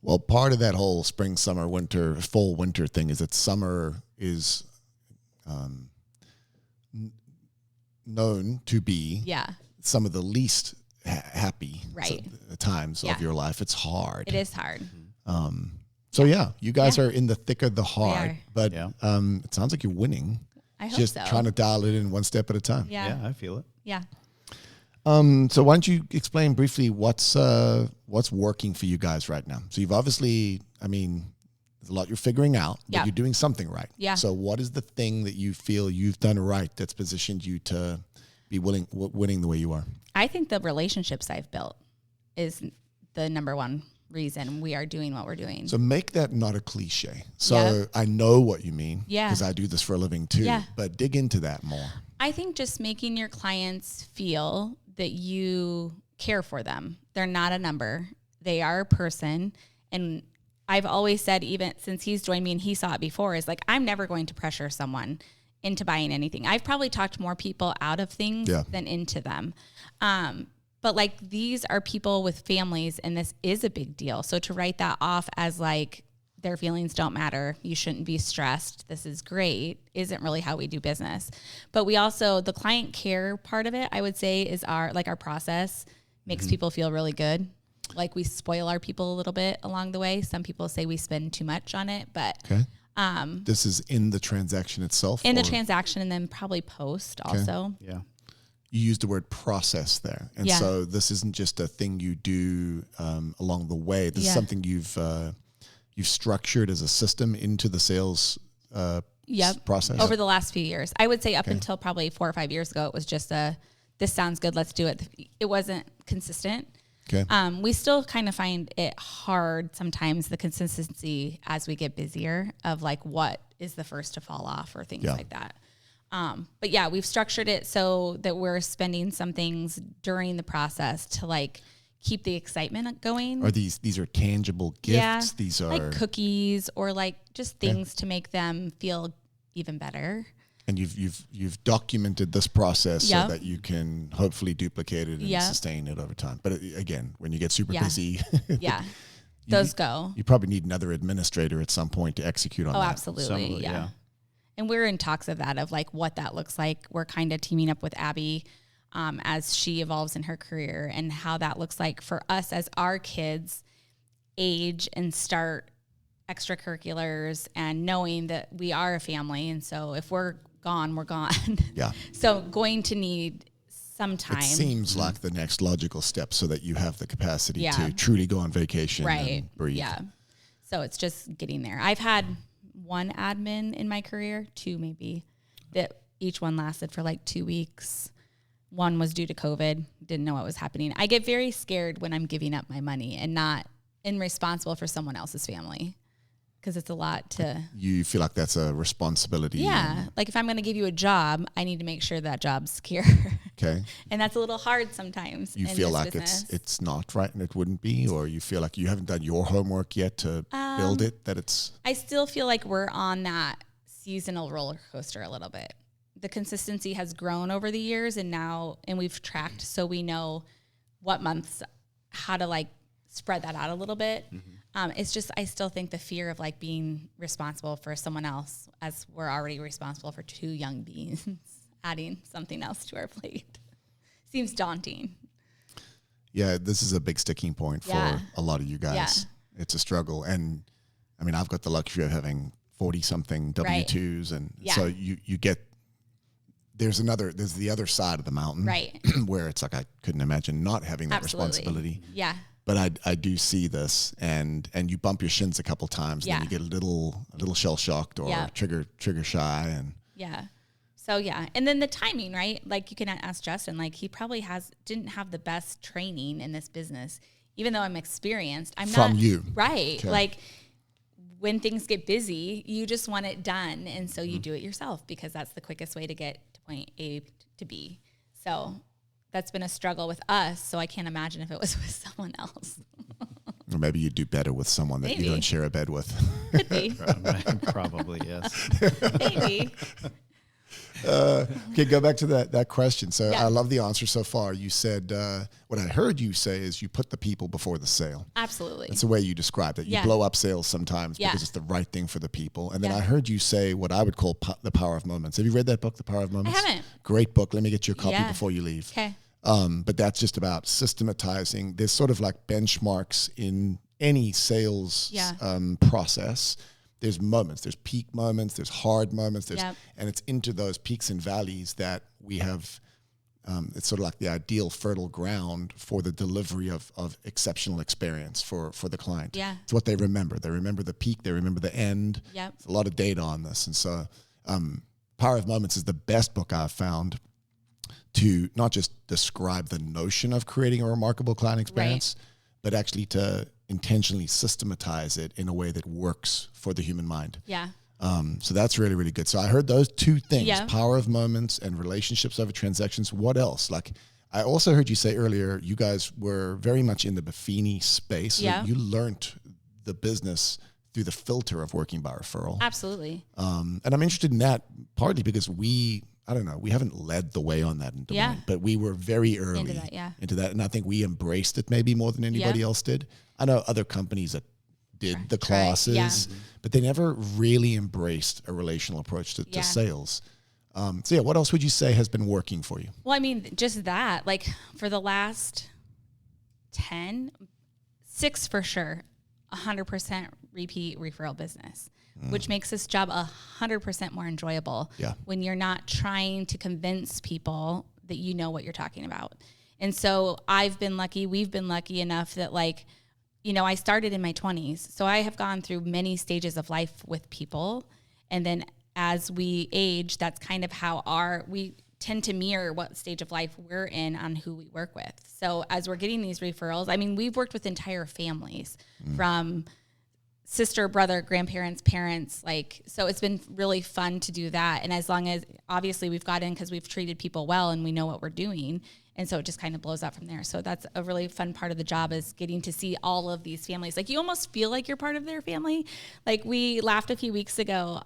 Well, part of that whole spring, summer, winter, fall, winter thing is that summer is known to be some of the least happy times of your life. It's hard. It is hard. So you guys are in the thick of the hard, but it sounds like you're winning. I hope just so. Trying to dial it in one step at a time. Yeah, I feel it. Yeah. So why don't you explain briefly what's working for you guys right now? So you've obviously, there's a lot you're figuring out, but you're doing something right. Yeah. So what is the thing that you feel you've done right that's positioned you to be winning the way you are? I think the relationships I've built is the number one reason we are doing what we're doing. So make that not a cliche. So I know what you mean because I do this for a living too, but dig into that more. I think just making your clients feel that you care for them. They're not a number. They are a person. And I've always said, even since he's joined me and he saw it before, is like, I'm never going to pressure someone into buying anything. I've probably talked more people out of things than into them. But like these are people with families and this is a big deal. So to write that off as like their feelings don't matter, you shouldn't be stressed, this is great, isn't really how we do business. But we also, the client care part of it, I would say is our process makes people feel really good. Like we spoil our people a little bit along the way. Some people say we spend too much on it, but this is in the transaction itself? In the transaction and then probably post also. Yeah. You used the word process there. And so this isn't just a thing you do along the way. This is something you've structured as a system into the sales process? Over the last few years. I would say up until probably 4 or 5 years ago, it was just this sounds good, let's do it. It wasn't consistent. Okay. We still kind of find it hard sometimes, the consistency as we get busier of like what is the first to fall off or things like that. But we've structured it so that we're spending some things during the process to like keep the excitement going. Are these are tangible gifts? Yeah, these are like cookies or like just things to make them feel even better. And you've documented this process so that you can hopefully duplicate it and sustain it over time. But again, when you get super busy, those go. You probably need another administrator at some point to execute on that. Oh, absolutely. Yeah. And we're in talks of that, of like what that looks like. We're kind of teaming up with Abby as she evolves in her career and how that looks like for us as our kids age and start extracurriculars and knowing that we are a family. And so if we're gone, we're gone. Yeah. So going to need some time. It seems like the next logical step so that you have the capacity to truly go on vacation and breathe. Yeah. So it's just getting there. I've had one admin in my career, 2 maybe, that each one lasted for like 2 weeks. One was due to COVID, didn't know what was happening. I get very scared when I'm giving up my money and responsible for someone else's family, because it's a lot to... You feel like that's a responsibility. Yeah. Like if I'm going to give you a job, I need to make sure that job's secure. Okay. And that's a little hard sometimes. You feel like it's not right and it wouldn't be, or you feel like you haven't done your homework yet to build it, that it's... I still feel like we're on that seasonal roller coaster a little bit. The consistency has grown over the years, and we've tracked, so we know what months, how to like spread that out a little bit. It's just, I still think the fear of like being responsible for someone else, as we're already responsible for 2 young beings, adding something else to our plate seems daunting. Yeah, this is a big sticking point for a lot of you guys. Yeah. It's a struggle. And I mean, I've got the luxury of having 40-something W-2s. And so you get, there's the other side of the mountain, right? Where it's like, I couldn't imagine not having that responsibility. Yeah. But I do see this, and you bump your shins a couple times, then you get a little shell shocked or trigger shy, and So and then the timing, right? Like you can ask Justin, like he probably didn't have the best training in this business, even though I'm experienced. I'm from not you, right? Okay. Like when things get busy, you just want it done, and so you do it yourself because that's the quickest way to get to point A to B. So that's been a struggle with us, so I can't imagine if it was with someone else. Or maybe you'd do better with someone that you don't share a bed with. Could be. Probably, yes. Maybe. Okay, go back to that question. So I love the answer so far. You said, what I heard you say is you put the people before the sale. Absolutely. That's the way you described it. You blow up sales sometimes because it's the right thing for the people. And then I heard you say what I would call The Power of Moments. Have you read that book, The Power of Moments? I haven't. Great book. Let me get you a copy before you leave. Okay. But that's just about systematizing. There's sort of like benchmarks in any sales process. There's moments, there's peak moments, there's hard moments, and it's into those peaks and valleys that we have. It's sort of like the ideal fertile ground for the delivery of exceptional experience for the client. Yeah. It's what they remember. They remember the peak, they remember the end. Yep. There's a lot of data on this. And so Power of Moments is the best book I've found to not just describe the notion of creating a remarkable client experience, but actually to intentionally systematize it in a way that works for the human mind. Yeah. So that's really, really good. So I heard those 2 things, Power of Moments and relationships over transactions. What else? Like I also heard you say earlier, you guys were very much in the Buffini space. So you learned the business through the filter of working by referral. Absolutely. And I'm interested in that partly because we haven't led the way on that in Des Moines, but we were very early into that. And I think we embraced it maybe more than anybody else did. I know other companies that did the classes, but they never really embraced a relational approach to sales. So what else would you say has been working for you? Well, I mean, just that, like for the last 6 for sure, 100% repeat referral business. Which makes this job 100% more enjoyable when you're not trying to convince people that you know what you're talking about. And so we've been lucky enough that I started in my 20s. So I have gone through many stages of life with people. And then as we age, that's kind of how we tend to mirror what stage of life we're in on who we work with. So as we're getting these referrals, I mean, we've worked with entire families from sister, brother, grandparents, parents, so it's been really fun to do that. And as long as obviously we've got in because we've treated people well and we know what we're doing. And so it just kind of blows up from there. So that's a really fun part of the job, is getting to see all of these families. Like you almost feel like you're part of their family. Like we laughed a few weeks ago.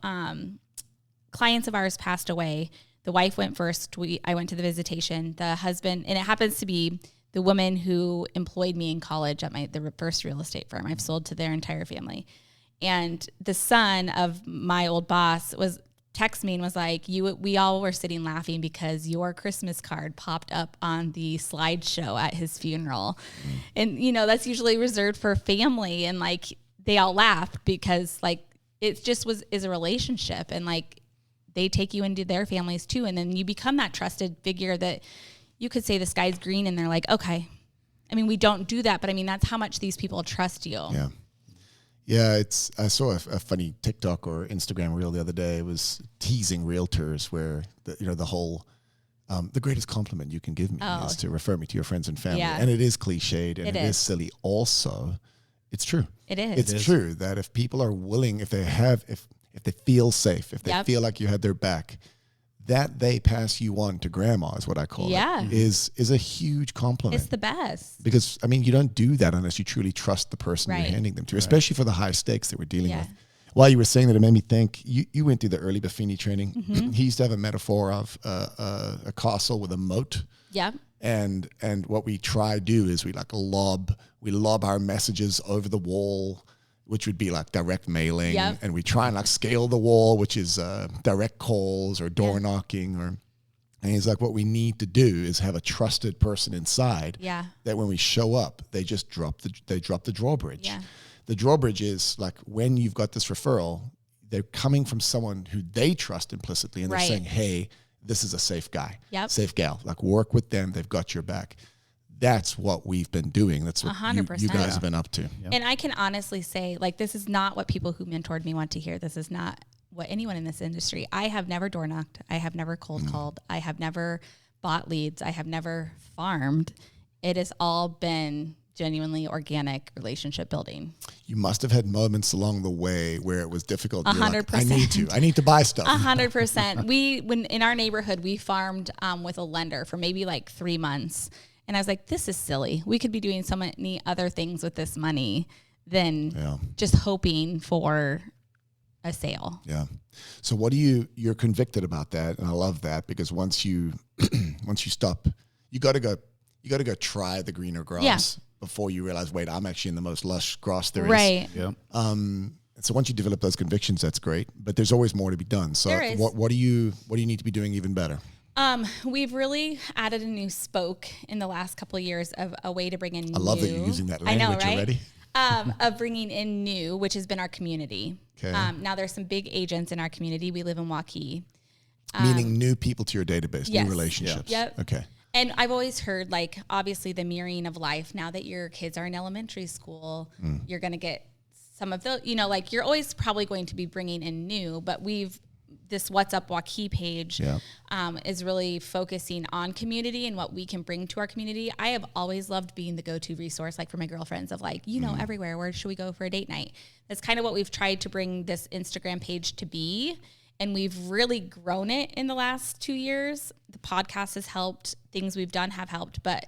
Clients of ours passed away. The wife went first. I went to the visitation. The husband, and it happens to be the woman who employed me in college at the first real estate firm. I've sold to their entire family. And the son of my old boss texted me and was like, we all were sitting laughing because your Christmas card popped up on the slideshow at his funeral. And, that's usually reserved for family. And they all laughed because it just is a relationship, and they take you into their families too. And then you become that trusted figure that you could say the sky's green and they're like, okay. I mean, we don't do that, but I mean, that's how much these people trust you. Yeah. Yeah, I saw a funny TikTok or Instagram reel the other day. It was teasing realtors where the whole the greatest compliment you can give me is to refer me to your friends and family. Yeah. And it is cliched and it is silly. Also, it's true. It is. It's true that if people are willing, if they feel safe, if they feel like you had their back, that they pass you on to grandma is what I call it, is a huge compliment. It's the best. Because, I mean, you don't do that unless you truly trust the person you're handing them to, especially for the high stakes that we're dealing with. While you were saying that, it made me think, you went through the early Buffini training. Mm-hmm. He used to have a metaphor of a castle with a moat. Yeah. And what we try to do is we lob our messages over the wall, which would be like direct mailing. Yep. And we try and like scale the wall, which is direct calls or door knocking. And he's like, what we need to do is have a trusted person inside that when we show up, they just drop the drawbridge. Yeah. The drawbridge is like when you've got this referral, they're coming from someone who they trust implicitly and they're saying, hey, this is a safe guy, safe gal, like work with them. They've got your back. That's what we've been doing. That's what you guys have been up to. Yep. And I can honestly say, like, this is not what people who mentored me want to hear. This is not what anyone in this industry. I have never door knocked. I have never cold called. I have never bought leads. I have never farmed. It has all been genuinely organic relationship building. You must have had moments along the way where it was difficult. 100%. Like, I need to buy stuff. 100%. When in our neighborhood, we farmed with a lender for maybe like 3 months. And I was like, this is silly. We could be doing so many other things with this money than just hoping for a sale. Yeah. So what you're convicted about that. And I love that because once you stop, you got to go try the greener grass before you realize, wait, I'm actually in the most lush grass there is. Right. Yep. So once you develop those convictions, that's great, but there's always more to be done. So what do you need to be doing even better? We've really added a new spoke in the last couple of years of a way to bring in I love that you're using that language already. Of bringing in new, which has been our community. Okay. Now there's some big agents in our community. We live in Waukee. Meaning new people to your database, new relationships. Yep. Okay. And I've always heard, like, obviously the mirroring of life. Now that your kids are in elementary school, you're going to get some of the, like you're always probably going to be bringing in new, but this What's Up Waukee page is really focusing on community and what we can bring to our community. I have always loved being the go-to resource, like for my girlfriends of like, everywhere, where should we go for a date night? That's kind of what we've tried to bring this Instagram page to be. And we've really grown it in the last 2 years. The podcast has helped. Things we've done have helped, but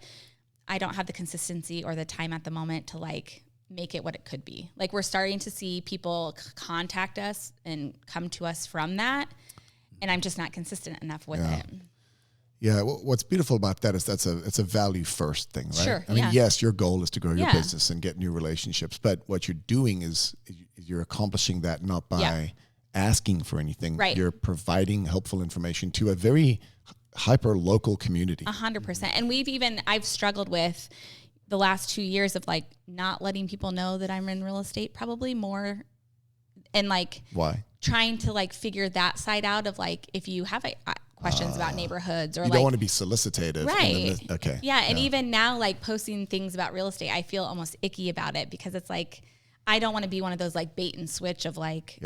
I don't have the consistency or the time at the moment to like make it what it could be. Like we're starting to see people contact us and come to us from that. And I'm just not consistent enough with it. Yeah. What's beautiful about that is it's a value first thing, right? Sure. I mean, yes, your goal is to grow your business and get new relationships, but what you're doing is you're accomplishing that not by asking for anything. Right. You're providing helpful information to a very hyper local community. 100%. And I've struggled with the last 2 years of like not letting people know that I'm in real estate, probably more. And like, why? Trying to like figure that side out of like, if you have questions about neighborhoods or you don't want to be solicitative. Right. Okay. Yeah. And even now, like posting things about real estate, I feel almost icky about it because it's like, I don't want to be one of those like bait and switch of like,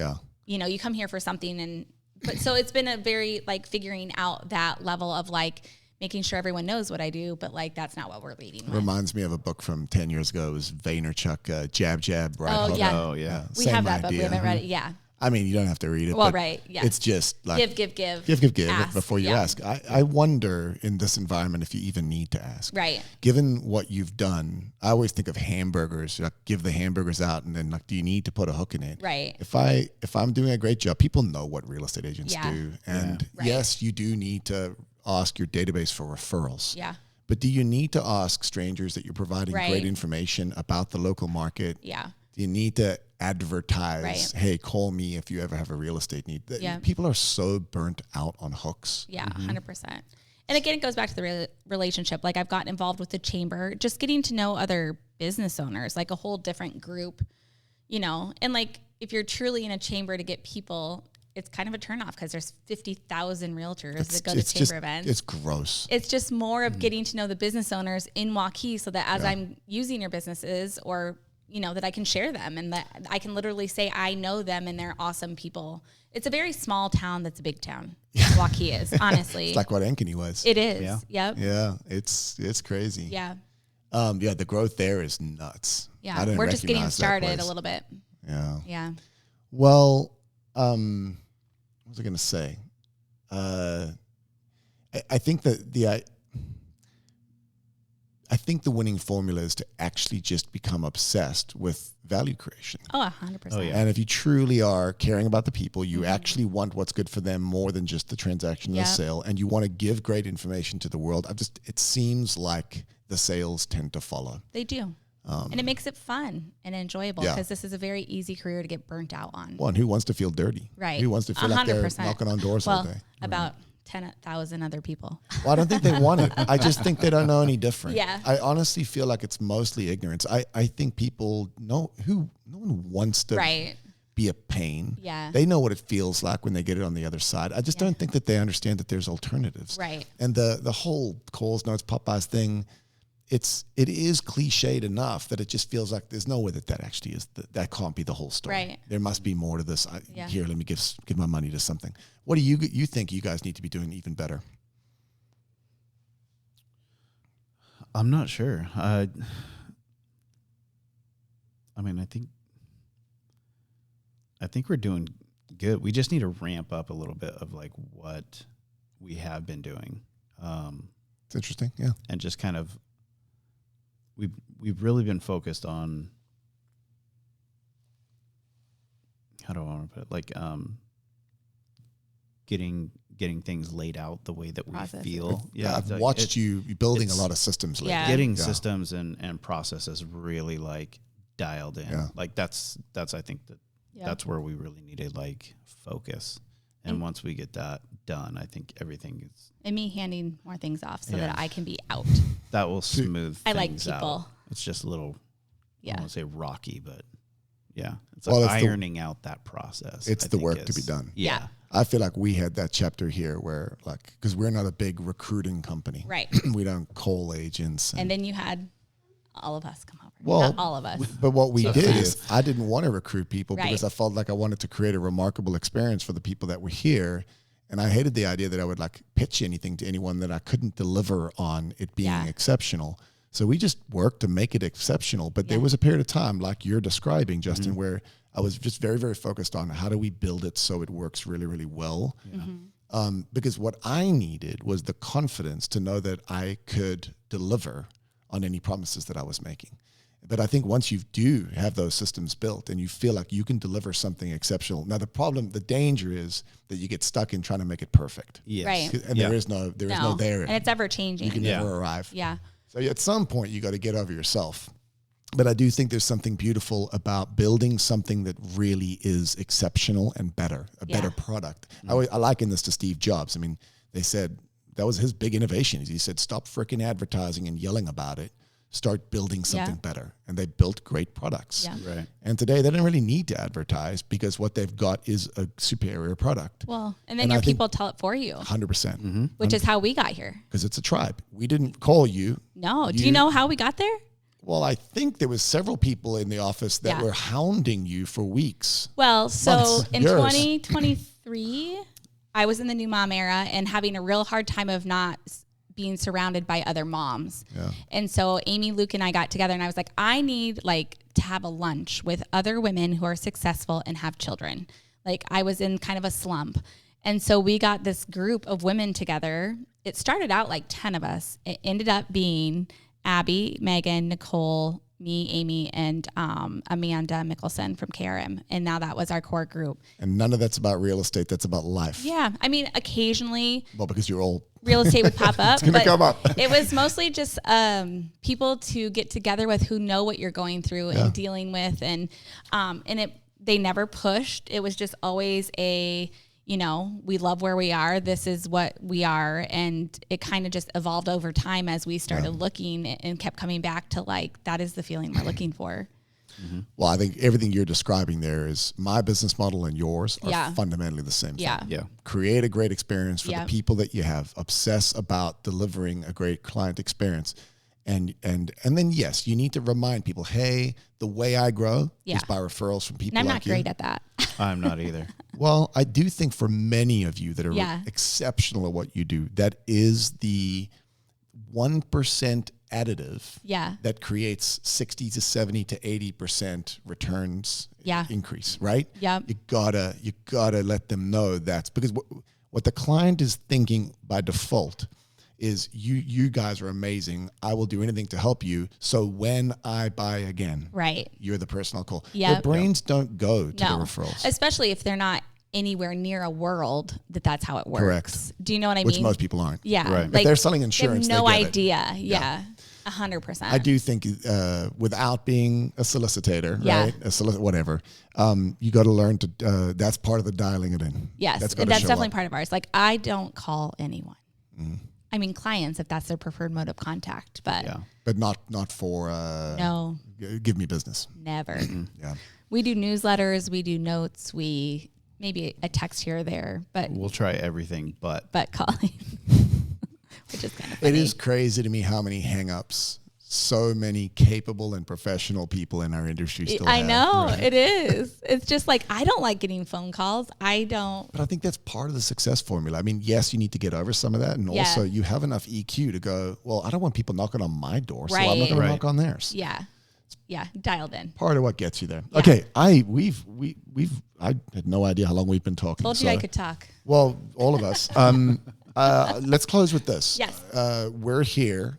you come here for something. But so it's been a very like figuring out that level of like making sure everyone knows what I do, but like that's not what we're leading with. Reminds me of a book from 10 years ago. It was Vaynerchuk, Jab, Jab, Right Hook. Oh, yeah. We have that book. We haven't read it. Yeah. I mean, you don't have to read it. Well, right. Yeah. It's just like give ask, before you ask. I wonder in this environment if you even need to ask. Right. Given what you've done, I always think of hamburgers. Like give the hamburgers out, and then like, do you need to put a hook in it? Right. If I'm doing a great job, people know what real estate agents do, and yes, you do need to ask your database for referrals. Yeah. But do you need to ask strangers that you're providing great information about the local market? Yeah. Do you need to advertise, hey, call me if you ever have a real estate need? People are so burnt out on hooks. Yeah, 100%. And again, it goes back to the relationship. Like I've gotten involved with the chamber, just getting to know other business owners, like a whole different group, and like if you're truly in a chamber to get people, it's kind of a turnoff because there's 50,000 realtors that go to chamber events. It's gross. It's just more of getting to know the business owners in Waukee so that as I'm using your businesses or that I can share them and that I can literally say I know them and they're awesome people. It's a very small town that's a big town. Waukee is, honestly. It's like what Ankeny was. It is. Yeah. Yep. Yeah, it's crazy. Yeah. The growth there is nuts. Yeah. We're just getting started a little bit. Yeah. Yeah. Well, what was I going to say? I think that I think the winning formula is to actually just become obsessed with value creation. Oh, 100%. Oh, yeah. And if you truly are caring about the people, you actually want what's good for them more than just the transaction and the sale, and you want to give great information to the world. It seems like the sales tend to follow. They do. And it makes it fun and enjoyable because this is a very easy career to get burnt out on. One, who wants to feel dirty? Right. Who wants to feel 100%. Like they're knocking on doors all day? About 10,000 other people. Well, I don't think they want it. I just think they don't know any different. Yeah. I honestly feel like it's mostly ignorance. I think people no one wants to be a pain. Yeah. They know what it feels like when they get it on the other side. I just don't think that they understand that there's alternatives. Right. And the whole Coles Notes Popeyes thing, it is cliched enough that it just feels like there's no way that actually is that can't be the whole story. Right. There must be more to this. Here, let me give my money to something. What do you think you guys need to be doing even better? I'm not sure. I think we're doing good. We just need to ramp up a little bit of like what we have been doing. It's interesting, yeah. And just kind of we've really been focused on, how do I want to put it? Like getting things laid out the way that we feel. Yeah, I've watched you building a lot of systems lately. Yeah. Getting systems and processes really like dialed in. Yeah. Like that's I think that's where we really need to like focus. And once we get that done, I think everything is. And me handing more things off so that I can be out. That will smooth things I like people. out. It's just a little, I don't want to say rocky, but yeah. It's like ironing out that process. It's the work to be done. Yeah. I feel like we had that chapter here where because we're not a big recruiting company. Right. We don't call agents. And then you had all of us come over. Well, not all of us. But what we did is I didn't want to recruit people because Right. I felt like I wanted to create a remarkable experience for the people that were here. And I hated the idea that I would like pitch anything to anyone that I couldn't deliver on it being exceptional. So we just worked to make it exceptional. But there was a period of time, like you're describing, Justin, where I was just very, very focused on how do we build it so it works really, really well. Because what I needed was the confidence to know that I could deliver on any promises that I was making. But I think once you do have those systems built and you feel like you can deliver something exceptional. Now the danger is that you get stuck in trying to make it perfect. Yes. Right. And there is no there. And it's ever changing. You can never arrive. Yeah. So at some point you got to get over yourself. But I do think there's something beautiful about building something that really is exceptional and better, a better product. I liken this to Steve Jobs. I mean, they said that was his big innovation. He said, stop freaking advertising and yelling about it. Start building something better. And they built great products. Yeah. Right. And today they don't really need to advertise because what they've got is a superior product. Well, and then your people tell it for you. 100%. Which is how we got here. Because it's a tribe. We didn't call you. No. Do you know how we got there? Well, I think there was several people in the office that were hounding you for weeks. Well, so Months, in years. 2023, I was in the new mom era and having a real hard time of not being surrounded by other moms. Yeah. And so Amy, Luke, and I got together and I was like, I need to have a lunch with other women who are successful and have children. Like I was in kind of a slump. And so we got this group of women together. It started out like 10 of us. It ended up being Abby, Megan, Nicole, me, Amy, and Amanda Mickelson from KRM. And now that was our core group. And none of that's about real estate. That's about life. Yeah. I mean, occasionally. Well, because you're old. Real estate would pop up. It's going to come up. It was mostly just people to get together with who know what you're going through and dealing with. And they never pushed. It was just always we love where we are. This is what we are. And it kind of just evolved over time as we started looking and kept coming back to that is the feeling we're looking for. Mm-hmm. Well, I think everything you're describing there is my business model and yours are fundamentally the same thing. Yeah. Create a great experience for the people that you have. Obsess about delivering a great client experience. And then, yes, you need to remind people, hey, the way I grow is by referrals from people and I'm like not great at that. I'm not either. Well, I do think for many of you that are exceptional at what you do, that is the 1% additive that creates 60 to 70 to 80% returns increase, right? Yeah. You gotta let them know that's because what the client is thinking by default is you guys are amazing. I will do anything to help you. So when I buy again, you're the person I'll call. Their brains don't go to the referrals. Especially if they're not anywhere near a world that's how it works. Correct. Do you know what I mean? Which most people aren't. Yeah. Right. If they're selling insurance, they have no they get idea. Yeah. 100%. I do think without being a solicitor, right? Whatever. You got to learn to, that's part of the dialing it in. Yes. That's definitely part of ours. Like I don't call anyone. I mean, clients, if that's their preferred mode of contact, but not for no, give me business. Never. Yeah, we do newsletters, we do notes, we maybe a text here or there, but we'll try everything, but calling, which is kind of funny. It is crazy to me how many hang-ups so many capable and professional people in our industry still have. I know, it is. It's just like, I don't like getting phone calls. I don't. But I think that's part of the success formula. I mean, yes, you need to get over some of that. And also you have enough EQ to go, well, I don't want people knocking on my door, so I'm not going to knock on theirs. Yeah. Yeah. Dialed in. Part of what gets you there. Yeah. Okay. I had no idea how long we've been talking. Told you I could talk. Well, all of us. Let's close with this. Yes. We're here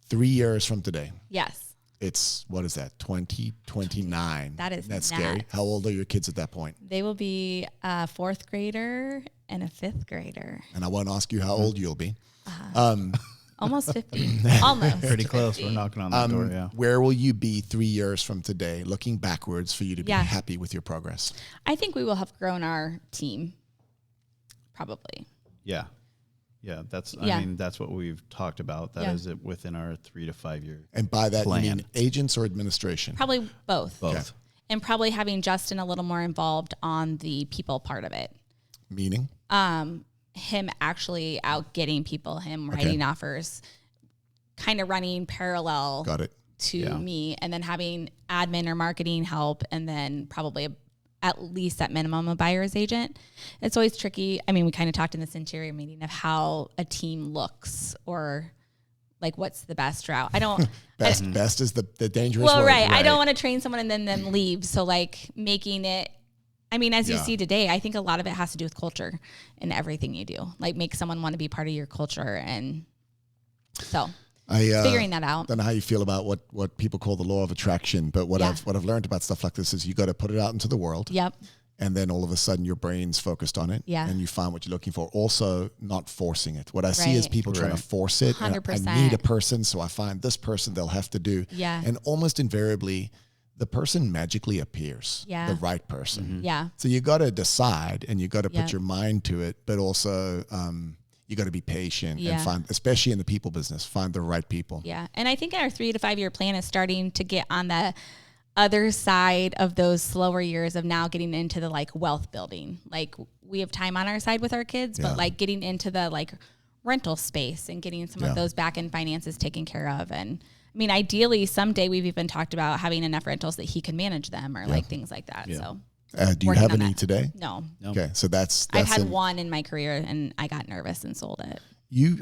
3 years from today. Yes. It's, what is that, 2029? That's scary. How old are your kids at that point? They will be a 4th grader and a 5th grader. And I won't ask you how old you'll be. Almost 50. Almost. Pretty close. We're knocking on the door, yeah. Where will you be 3 years from today, looking backwards for you to be happy with your progress? I think we will have grown our team. Probably. Yeah. Yeah, I mean, that's what we've talked about. That is it within our 3 to 5 year And by that, plan. you mean agents or administration? Probably both. Both. Okay. And probably having Justin a little more involved on the people part of it. Meaning? Him actually out getting people, him writing offers, kind of running parallel to me, and then having admin or marketing help, and then probably at least at minimum a buyer's agent. It's always tricky. I mean, we kind of talked in this interior meeting of how a team looks, or like what's the best route. I don't best is the dangerous word. Right. I don't want to train someone and then them leave. So like making it, I mean, as you see today, I think a lot of it has to do with culture in everything you do. Like make someone want to be part of your culture, and so figuring that out. I don't know how you feel about what people call the law of attraction, but what I've learned about stuff like this is you got to put it out into the world. Yep. And then all of a sudden your brain's focused on it. Yeah. And you find what you're looking for. Also not forcing it. What I see is people trying to force it. 100%. I need a person, so I find this person they'll have to do. Yeah. And almost invariably the person magically appears. Yeah. The right person. Mm-hmm. Yeah. So you got to decide and you got to put your mind to it, but also you got to be patient and find, especially in the people business, find the right people. Yeah. And I think our 3 to 5 year plan is starting to get on the other side of those slower years of now getting into the like wealth building. Like we have time on our side with our kids, but like getting into the like rental space and getting some of those back end finances taken care of. And I mean, ideally someday we've even talked about having enough rentals that he can manage them or like things like that. Yeah. So do you have any today? No. Okay. So that's I've had one in my career and I got nervous and sold it.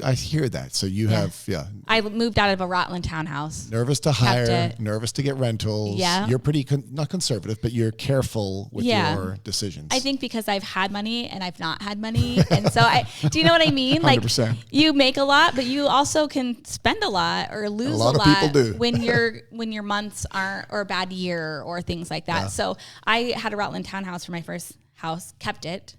I hear that. So you have, I moved out of a Rutland townhouse. Nervous to hire, nervous to get rentals. Yeah. You're pretty, not conservative, but you're careful with your decisions. I think because I've had money and I've not had money. And so do you know what I mean? 100%. Like you make a lot, but you also can spend a lot or lose a lot. A lot of people do. when your months aren't, or a bad year or things like that. Yeah. So I had a Rutland townhouse for my first house, kept it.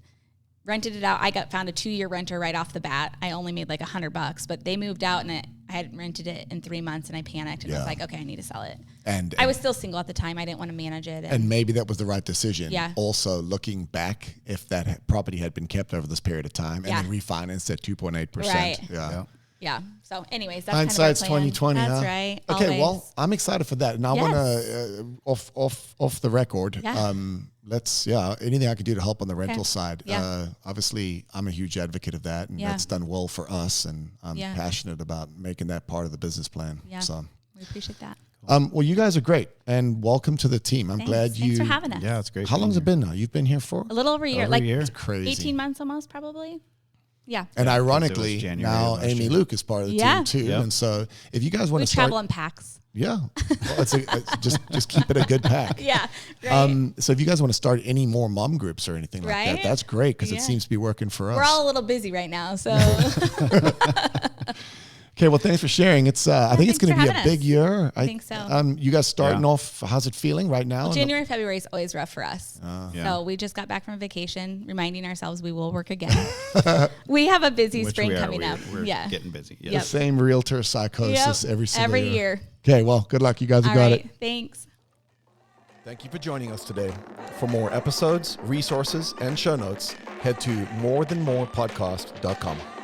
Rented it out. I found a 2-year renter right off the bat. I only made like $100, but they moved out and I had rented it in 3 months and I panicked and I was like, okay, I need to sell it. And I was still single at the time. I didn't want to manage it. And maybe that was the right decision. Yeah. Also looking back, if that property had been kept over this period of time and then refinanced at 2.8%. Right. Yeah. Yeah. So anyways, that's hindsight's kind of our plan. 2020. That's huh? right. Okay. Always. Well, I'm excited for that. And I want to, off the record, Yeah. anything I can do to help on the rental side. Yeah. Obviously, I'm a huge advocate of that, and that's done well for us. And I'm passionate about making that part of the business plan. Yeah. So we appreciate that. well, you guys are great, and welcome to the team. I'm glad you. Thanks for having us. Yeah, it's great. How long's it been now? You've been here for A little over a year. Over a year. It's crazy. 18 months almost, probably. Yeah. And ironically, January now last Amy year. Luke is part of the team too. Yep. And so, if you guys want We to start, travel in packs. yeah, well, it's just keep it a good pack. Yeah. Right. So if you guys want to start any more mom groups or anything like that, Right? that's great because it Yeah. seems to be working for us. We're all a little busy right now. So Okay, well, thanks for sharing. It's I think it's thanks going to for be a having big us. year. I think so. You guys starting Yeah. off, how's it feeling right now? well, January, February is always rough for us. Yeah. So we just got back from vacation, reminding ourselves we will work again. We have a busy Which spring we are. coming up. We're Yeah. getting busy. The Yes. same realtor psychosis every single year. Okay, well, good luck. You guys have All got right. it. Thanks. Thank you for joining us today. For more episodes, resources, and show notes, head to morethanmorepodcast.com.